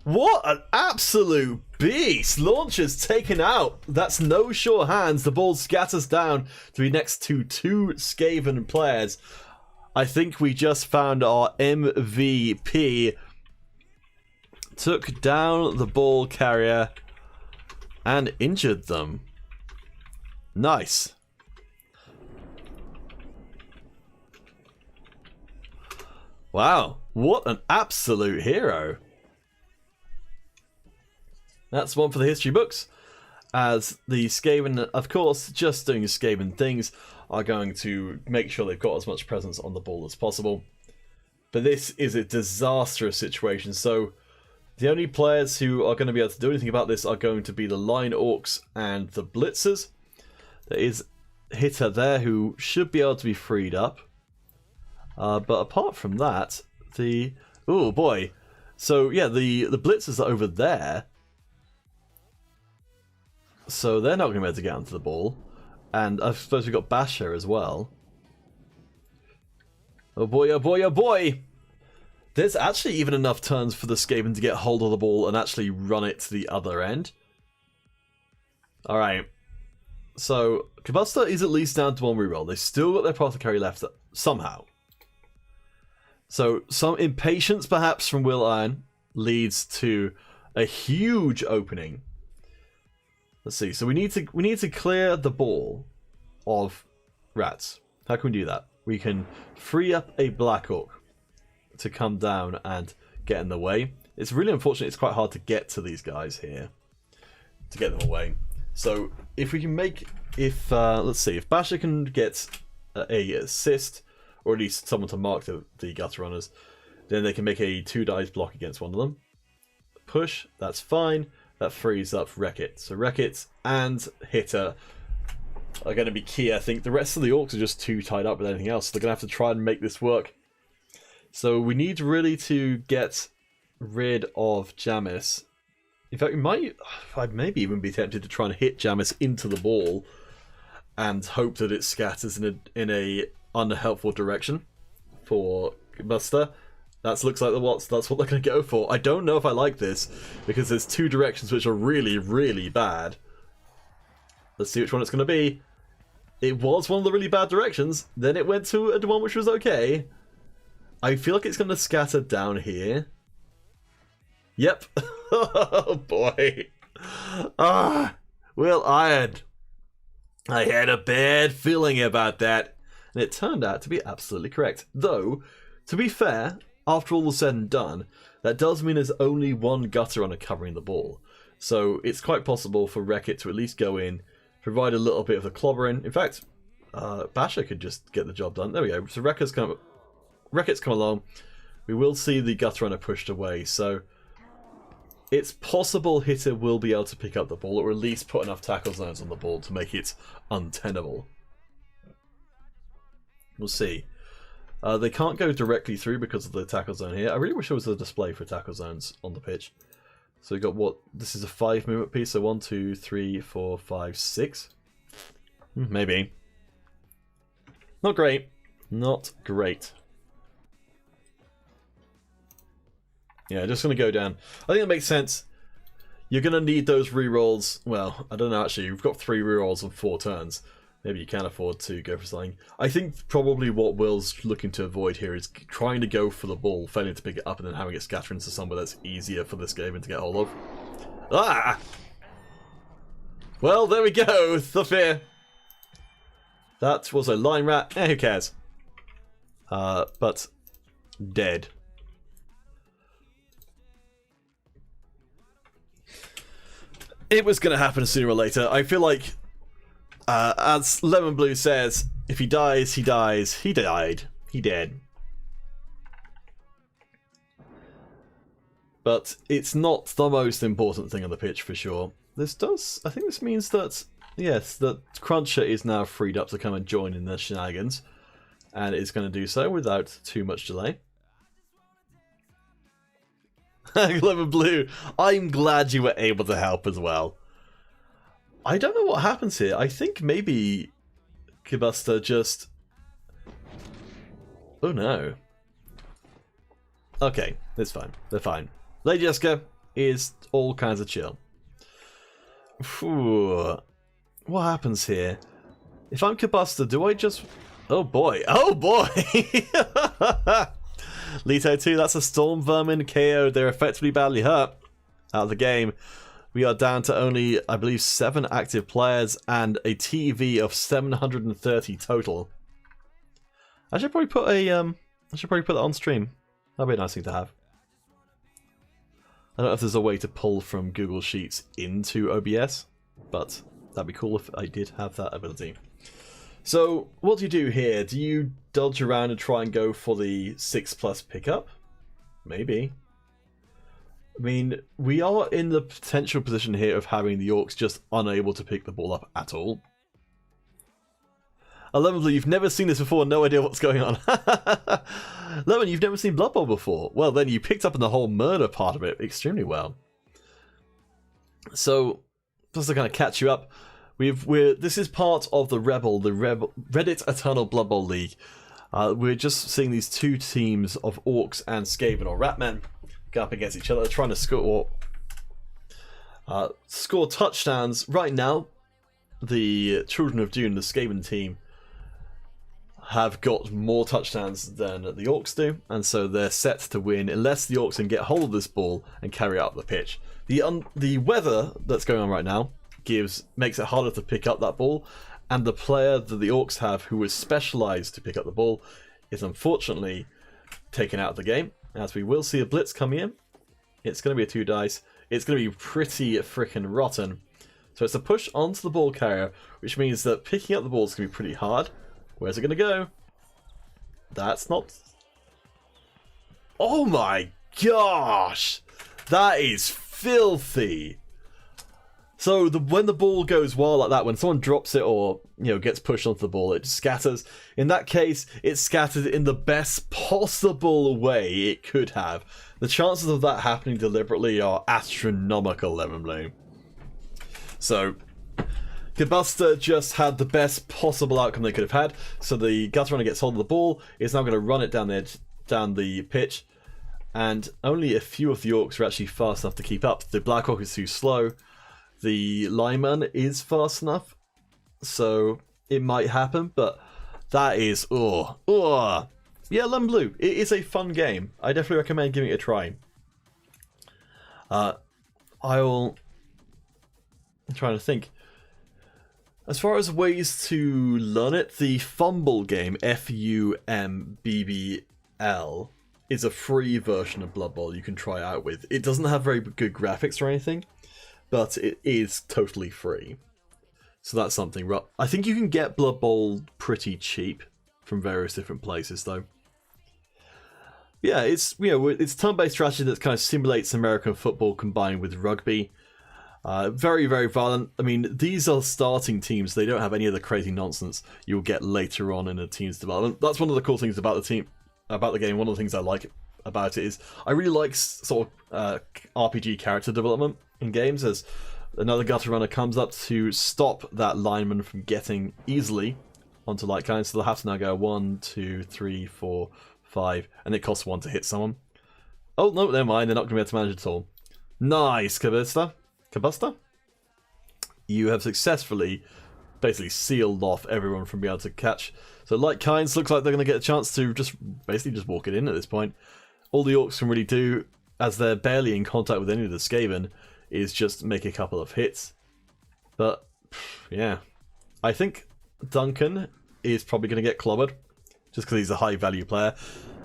What an absolute beast! Launcher's taken out. That's no sure hands. The ball scatters down to be next to 2 Skaven players. I think we just found our MVP. Took down the ball carrier and injured them. Nice. Wow, what an absolute hero. That's one for the history books, as the Skaven, of course, just doing Skaven things, are going to make sure they've got as much presence on the ball as possible. But this is a disastrous situation, so the only players who are going to be able to do anything about this are going to be the Line Orcs and the Blitzers. There is Hitter there who should be able to be freed up. But apart from that, oh boy. So yeah, the Blitzers are over there. So they're not going to be able to get onto the ball. And I suppose we've got Basher as well. Oh boy, oh boy, oh boy! There's actually even enough turns for the Skaven to get hold of the ball and actually run it to the other end. Alright. So, Kabusta is at least down to 1 reroll. They still got their Apothecary left somehow. So, some impatience perhaps from Will Iron leads to a huge opening. Let's see. So we need to clear the ball of rats. How can we do that? We can free up a Black Orc to come down and get in the way. It's really unfortunate. It's quite hard to get to these guys here to get them away. So if we can make, let's see, if Basher can get a assist, or at least someone to mark the gutter runners, then they can make a 2 dice block against one of them. Push, that's fine. That frees up Wreck-It. So Wreck-It and Hitter are going to be key, I think. The rest of the Orcs are just too tied up with anything else. So they're going to have to try and make this work. So we need really to get rid of Jamis. In fact, I'd maybe even be tempted to try and hit Jamis into the ball and hope that it scatters in a unhelpful direction for Buster. That looks like that's what they're going to go for. I don't know if I like this, because there's 2 directions which are really, really bad. Let's see which one it's going to be. It was one of the really bad directions, then it went to one which was okay. I feel like it's going to scatter down here. Yep. Oh boy. Well, I had a bad feeling about that. And it turned out to be absolutely correct. Though, to be fair, after all is said and done, that does mean there's only one gutter runner covering the ball. So it's quite possible for Wreck-It to at least go in, provide a little bit of the clobbering. In fact, Basher could just get the job done. There we go. So Wreck-It's come along. We will see the gutter runner pushed away. So it's possible Hitter will be able to pick up the ball, or at least put enough tackle zones on the ball to make it untenable. We'll see. They can't go directly through because of the tackle zone here. I really wish there was a display for tackle zones on the pitch. So we got what? This is a 5 movement piece. So 1, 2, 3, 4, 5, 6. Maybe. Not great. Not great. Yeah, just going to go down. I think it makes sense. You're going to need those rerolls. Well, I don't know actually. You've got 3 rerolls on 4 turns. Maybe you can afford to go for something. I think probably what Will's looking to avoid here is trying to go for the ball, failing to pick it up, and then having it scatter into somewhere that's easier for this Skaven to get hold of. Ah! Well, there we go. The fear. That was a line rat. Who cares? But dead. It was going to happen sooner or later. I feel like, as Lemon Blue says, if he dies, he dies. He died. He dead. But it's not the most important thing on the pitch for sure. I think this means that, yes, that Cruncher is now freed up to come and join in the shenanigans. And is going to do so without too much delay. Lemon Blue, I'm glad you were able to help as well. I don't know what happens here. I think maybe Kibuster just... Oh no. Okay, it's fine. They're fine. Lady Jessica is all kinds of chill. Whew. What happens here? If I'm Kibuster, do I just... Oh boy. Oh boy! Leto 2, that's a Storm Vermin KO. They're effectively badly hurt out of the game. We are down to only, I believe, 7 active players and a TV of 730 total. I should probably put that on stream. That'd be a nice thing to have. I don't know if there's a way to pull from Google Sheets into OBS, but that'd be cool if I did have that ability. So, what do you do here? Do you dodge around and try and go for the 6+ pickup? Maybe. I mean, we are in the potential position here of having the Orcs just unable to pick the ball up at all. 11, you've never seen this before, no idea what's going on. 11, you've never seen Blood Bowl before. Well, then you picked up on the whole murder part of it extremely well. So, just to kind of catch you up, this is part of the REBBL, the Reddit Eternal Blood Bowl League. We're just seeing these 2 teams of Orcs and Skaven or Ratmen go up against each other, trying to score touchdowns. Right now, the Children of Dune, the Skaven team, have got more touchdowns than the Orcs do, and so they're set to win unless the Orcs can get hold of this ball and carry out the pitch. The weather that's going on right now makes it harder to pick up that ball, and the player that the Orcs have who is specialised to pick up the ball is unfortunately taken out of the game, as we will see a blitz coming in. It's going to be a 2 dice. It's going to be pretty freaking rotten. So it's a push onto the ball carrier, which means that picking up the ball is going to be pretty hard. Where's it going to go? That's not... Oh my gosh! That is filthy! So when the ball goes wild like that, when someone drops it or gets pushed onto the ball, it just scatters. In that case, it's scattered in the best possible way it could have. The chances of that happening deliberately are astronomical, Lemon Blue. So, Kibuster just had the best possible outcome they could have had. So the gutter runner gets hold of the ball, is now going to run it down the pitch, and only a few of the Orcs are actually fast enough to keep up. The Black Orc is too slow. The lineman is fast enough, so it might happen, but that is yeah, Lemon Blue. It is a fun game. I definitely recommend giving it a try. I'm trying to think. As far as ways to learn it, the Fumble game, F-U-M-B-B-L, is a free version of Blood Bowl you can try out with. It doesn't have very good graphics or anything, but it is totally free. So that's something. I think you can get Blood Bowl pretty cheap from various different places, though. Yeah, it's it's turn-based strategy that kind of simulates American football combined with rugby. Very, very violent. I mean, these are starting teams. They don't have any of the crazy nonsense you'll get later on in a team's development. That's one of the cool things about the game. One of the things I like about it is I really like sort of RPG character development in games. As another gutter runner comes up to stop that lineman from getting easily onto light kind, so they'll have to now go 1, 2, 3, 4, 5, and it costs 1 to hit someone. Oh no, never mind. They're not going to be able to manage it at all. Nice, Kabuster, you have successfully basically sealed off everyone from being able to catch. So Light Kinds looks like they're going to get a chance to just walk it in at this point. All the Orcs can really do, as they're barely in contact with any of the Skaven, is just make a couple of hits. But, yeah. I think Duncan is probably going to get clobbered, just because he's a high value player.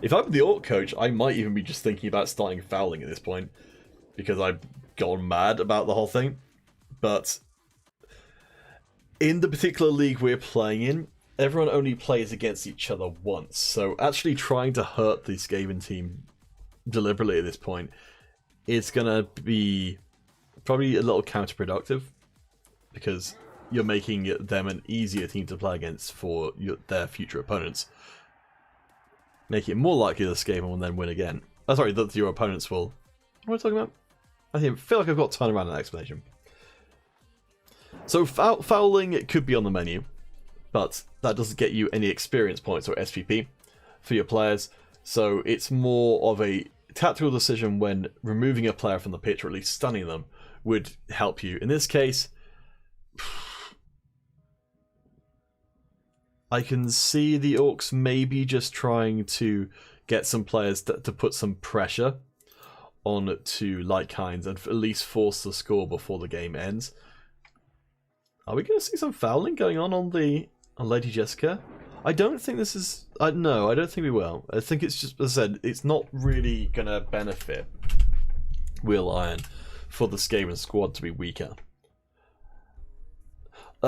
If I'm the Orc coach, I might even be just thinking about starting fouling at this point, because I've gone mad about the whole thing. But in the particular league we're playing in, everyone only plays against each other once, so actually trying to hurt the Skaven team deliberately at this point is gonna be probably a little counterproductive, because you're making them an easier team to play against for their future opponents. Make it more likely the Skaven will then win again. Oh, sorry, that your opponents will... What am I talking about? I feel like I've got to turn around an explanation. So fouling could be on the menu, but that doesn't get you any experience points or SPP for your players. So it's more of a tactical decision when removing a player from the pitch, or at least stunning them, would help you. In this case, I can see the Orcs maybe just trying to get some players to put some pressure on to Light Kinds and at least force the score before the game ends. Are we going to see some fouling going on Lady Jessica? I don't think this is... no, I don't think we will. I think it's just, as I said, it's not really going to benefit Will Iron for the Skaven squad to be weaker.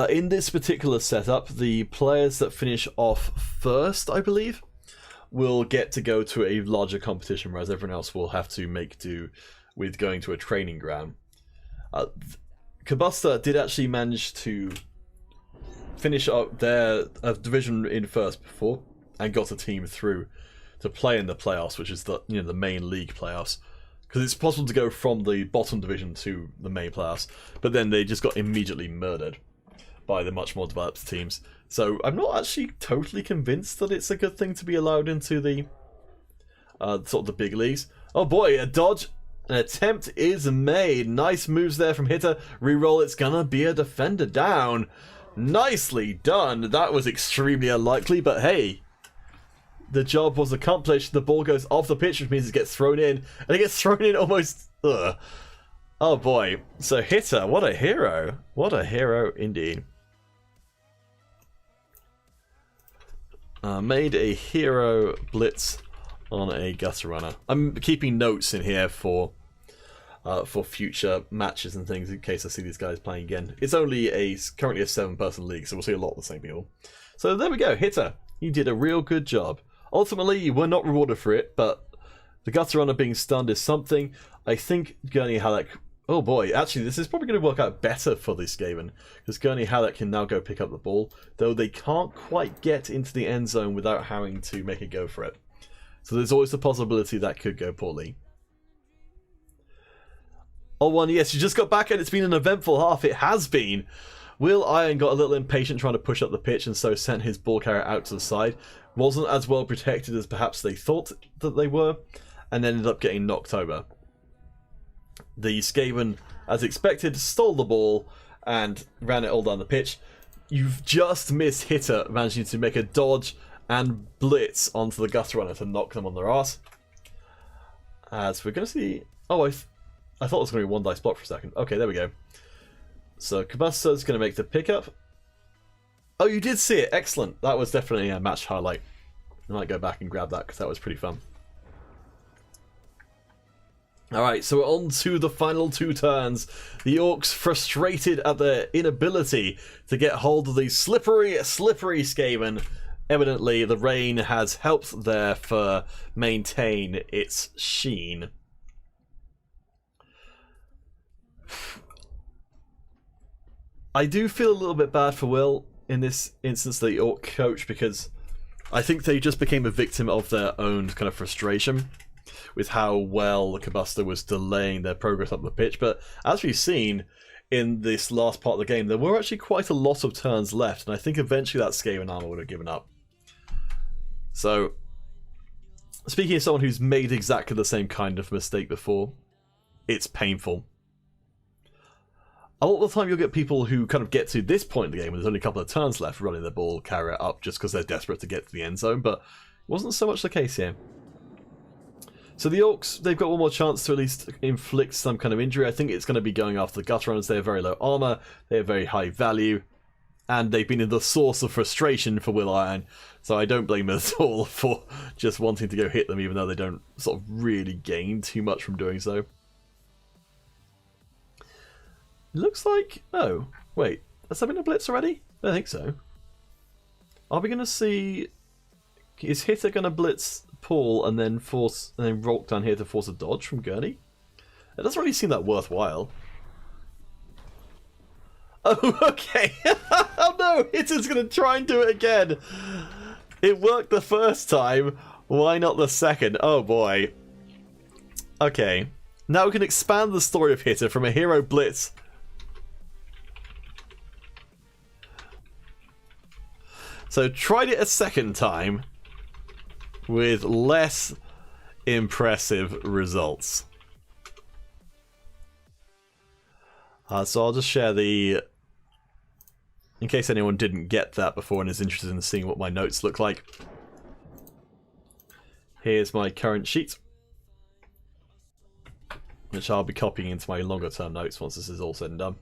In this particular setup, the players that finish off first, I believe, will get to go to a larger competition, whereas everyone else will have to make do with going to a training ground. Kabuster did actually manage to finish up their division in first before, and got a team through to play in the playoffs, which is the the main league playoffs, because it's possible to go from the bottom division to the main playoffs, but then they just got immediately murdered by the much more developed teams. So I'm not actually totally convinced that it's a good thing to be allowed into the sort of the big leagues. Oh boy, a dodge. An attempt is made. Nice moves there from Hitter. Reroll, it's gonna be a defender down. Nicely done. That was extremely unlikely, but hey, the job was accomplished. The ball goes off the pitch, which means it gets thrown in, and it gets thrown in almost... Ugh. Oh boy. So Hitter, what a hero. What a hero indeed. Made a hero blitz on a gutter runner. I'm keeping notes in here for future matches and things in case I see these guys playing again. It's only currently a 7-person league, so we'll see a lot of the same people. So there we go, Hitter. You did a real good job. Ultimately, you were not rewarded for it, but the gutter runner being stunned is something. I think Gurney Halleck... Oh boy, actually this is probably going to work out better for this Skaven, because Gurney Halleck can now go pick up the ball, though they can't quite get into the end zone without having to make a go for it. So there's always the possibility that could go poorly. Oh, one, yes, you just got back and it's been an eventful half. It has been. Will Iron got a little impatient trying to push up the pitch and so sent his ball carrier out to the side. Wasn't as well protected as perhaps they thought that they were, and ended up getting knocked over. The Skaven, as expected, stole the ball and ran it all down the pitch. You've just missed Hitter managing to make a dodge and blitz onto the gutter runner to knock them on their ass. As we're going to see... Oh, I thought it was going to be one dice block for a second. Okay, there we go. So Cobuster's going to make the pickup. Oh, you did see it. Excellent. That was definitely a match highlight. I might go back and grab that because that was pretty fun. Alright, so we're on to the final 2 turns. The Orcs, frustrated at their inability to get hold of the slippery Skaven. Evidently, the rain has helped their fur maintain its sheen. I do feel a little bit bad for Will in this instance, the Orc coach, because I think they just became a victim of their own kind of frustration with how well the Cobuster was delaying their progress up the pitch. But as we've seen in this last part of the game, there were actually quite a lot of turns left, and I think eventually that Skaven armor would have given up. So, speaking of someone who's made exactly the same kind of mistake before, it's painful. A lot of the time you'll get people who kind of get to this point in the game when there's only a couple of turns left running the ball, carry it up just because they're desperate to get to the end zone, but it wasn't so much the case here. So the Orcs, they've got one more chance to at least inflict some kind of injury. I think it's going to be going after the gutter runners. They have very low armor, they have very high value, and they've been the source of frustration for Will Iron, so I don't blame them at all for just wanting to go hit them, even though they don't sort of really gain too much from doing so. Looks like... Oh, wait. Has there been a blitz already? I don't think so. Are we going to see... Is Hitter going to blitz Paul and then rock down here to force a dodge from Gurney? It doesn't really seem that worthwhile. Oh, okay. Oh no, Hitter's going to try and do it again. It worked the first time. Why not the second? Oh boy. Okay. Now we can expand the story of Hitter from a hero blitz. So tried it a second time with less impressive results. So I'll just share the... In case anyone didn't get that before and is interested in seeing what my notes look like. Here's my current sheet, which I'll be copying into my longer term notes once this is all said and done.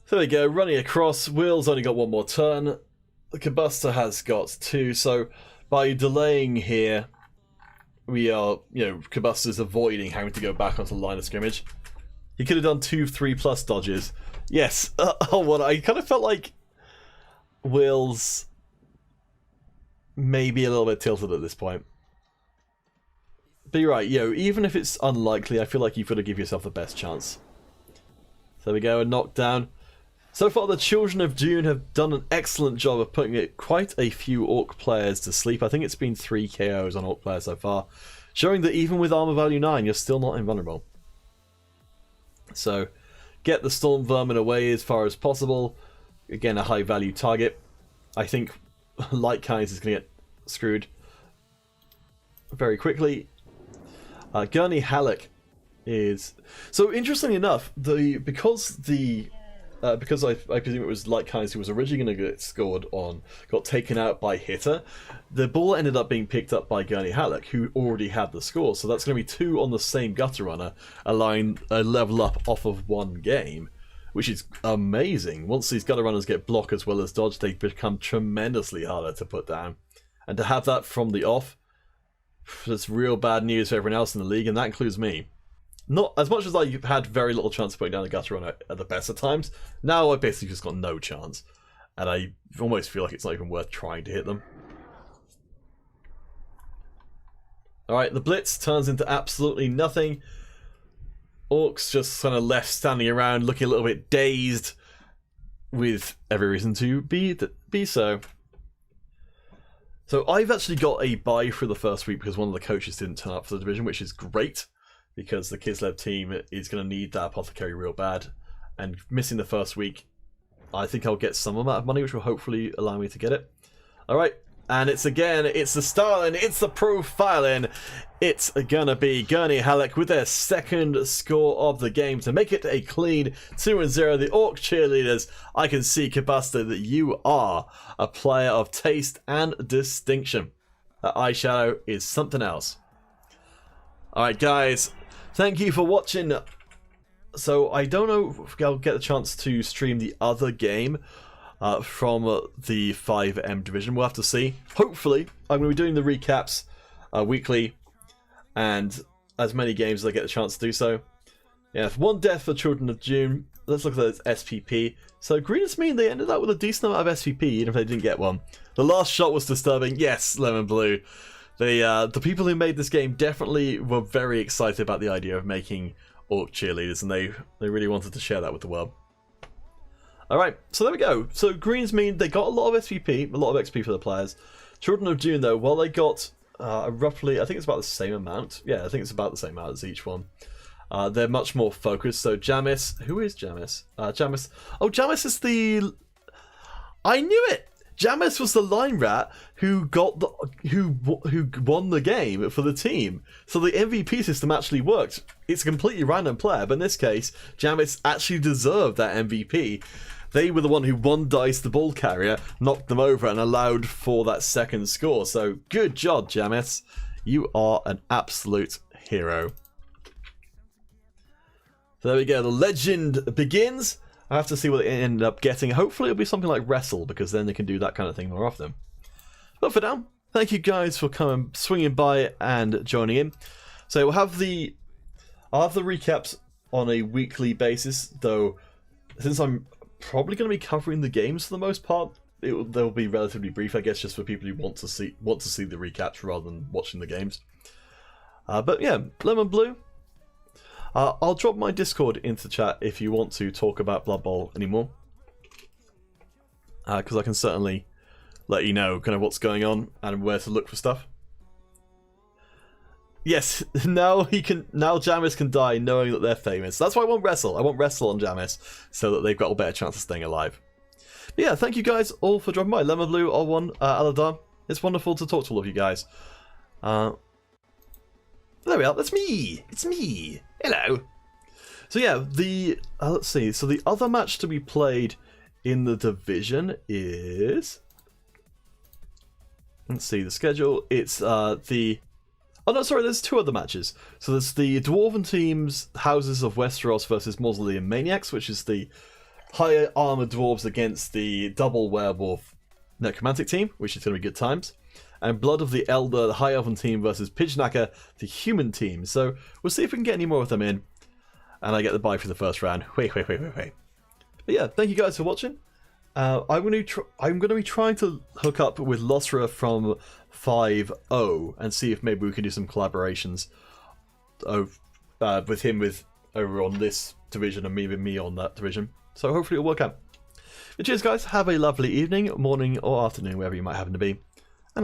There we go, running across. Will's only got one more turn. The Cobuster has got 2, so by delaying here, we are, Cobuster's avoiding having to go back onto the line of scrimmage. He could have done 2 3+ dodges. Yes, I kind of felt like Will's maybe a little bit tilted at this point. But you're right, even if it's unlikely, I feel like you've got to give yourself the best chance. So there we go, a knockdown. So far, the Children of Dune have done an excellent job of putting quite a few Orc players to sleep. I think it's been 3 KOs on Orc players so far, showing that even with armor value 9, you're still not invulnerable. So, get the Storm Vermin away as far as possible. Again, a high value target. I think Light Kinds is going to get screwed very quickly. Gurney Halleck is... So, interestingly enough, because I presume it was Light Kinds who was originally going to get scored on, got taken out by Hitter, the ball ended up being picked up by Gurney Halleck, who already had the score. So that's going to be 2 on the same gutter runner, allowing a level up off of 1 game, which is amazing. Once these gutter runners get block as well as dodge, they become tremendously harder to put down. And to have that from the off, that's real bad news for everyone else in the league, and that includes me. Not as much as I've had very little chance of putting down the gutter runner at the best of times. Now I basically just got no chance, and I almost feel like it's not even worth trying to hit them. Alright, the blitz turns into absolutely nothing. Orcs just kind of left standing around looking a little bit dazed, with every reason to be so. So I've actually got a bye for the first week because one of the coaches didn't turn up for the division, which is great, because the Kislev team is going to need that apothecary real bad. And missing the first week, I think I'll get some amount of money, which will hopefully allow me to get it. Alright, And it's the styling, it's the profiling. It's gonna be Gurney Halleck with their second score of the game to make it a clean 2-0. The Orc cheerleaders, I can see, Kabusta, that you are a player of taste and distinction. That eyeshadow is something else. Alright guys, thank you for watching. So I don't know if I'll get a chance to stream the other game from the 5M division. We'll have to see. Hopefully, I'm going to be doing the recaps weekly, and as many games as I get the chance to do so. Yeah, one death for Children of Dune. Let's look at that SPP. So Green's mean they ended up with a decent amount of SPP, even if they didn't get one. The last shot was disturbing. Yes, Lemon Blue. The people who made this game definitely were very excited about the idea of making Orc cheerleaders, and they really wanted to share that with the world. Alright, so there we go. So Greens mean they got a lot of SPP, a lot of XP for the players. Children of Dune, though, well, they got roughly, I think it's about the same amount. Yeah, I think it's about the same amount as each one. They're much more focused. So Jamis, who is Jamis? Jamis. Oh, Jamis is the. I knew it. Jamis was the line rat who got the who won the game for the team. So the MVP system actually worked. It's a completely random player, but in this case, Jamis actually deserved that MVP. They were the one who one-diced the ball carrier, knocked them over, and allowed for that second score. So good job, Jamis. You are an absolute hero. So there we go. The legend begins. I have to see what they end up getting. Hopefully it'll be something like Wrestle, because then they can do that kind of thing more often. But for now, thank you guys for coming, swinging by and joining in. So I'll have the recaps on a weekly basis, though since I'm probably going to be covering the games for the most part, they'll be relatively brief, I guess, just for people who want to see the recaps rather than watching the games. But yeah, Lemon Blue. I'll drop my Discord into chat if you want to talk about Blood Bowl anymore. Because I can certainly let you know kind of what's going on and where to look for stuff. Yes, now Jamis can die knowing that they're famous. That's why I want Wrestle. I want Wrestle on Jamis so that they've got a better chance of staying alive. But yeah, thank you guys all for dropping by. Lemon Blue, R1, Aladar. It's wonderful to talk to all of you guys. There we are. That's me. It's me. Hello. So yeah, let's see. So the other match to be played in the division is, let's see the schedule. It's oh no, sorry. There's two other matches. So there's the Dwarven teams, Houses of Westeros versus Mausoleum Maniacs, which is the higher armored dwarves against the double werewolf necromantic team, which is going to be good times. And Blood of the Elder, the High Elven team, versus Pidgenacker, the human team. So we'll see if we can get any more of them in. And I get the bye for the first round. Wait. But yeah, thank you guys for watching. I'm going to be trying to hook up with Losra from 5.0 and see if maybe we can do some collaborations with him over on this division and maybe me on that division. So hopefully it'll work out. But cheers guys, have a lovely evening, morning or afternoon, wherever you might happen to be.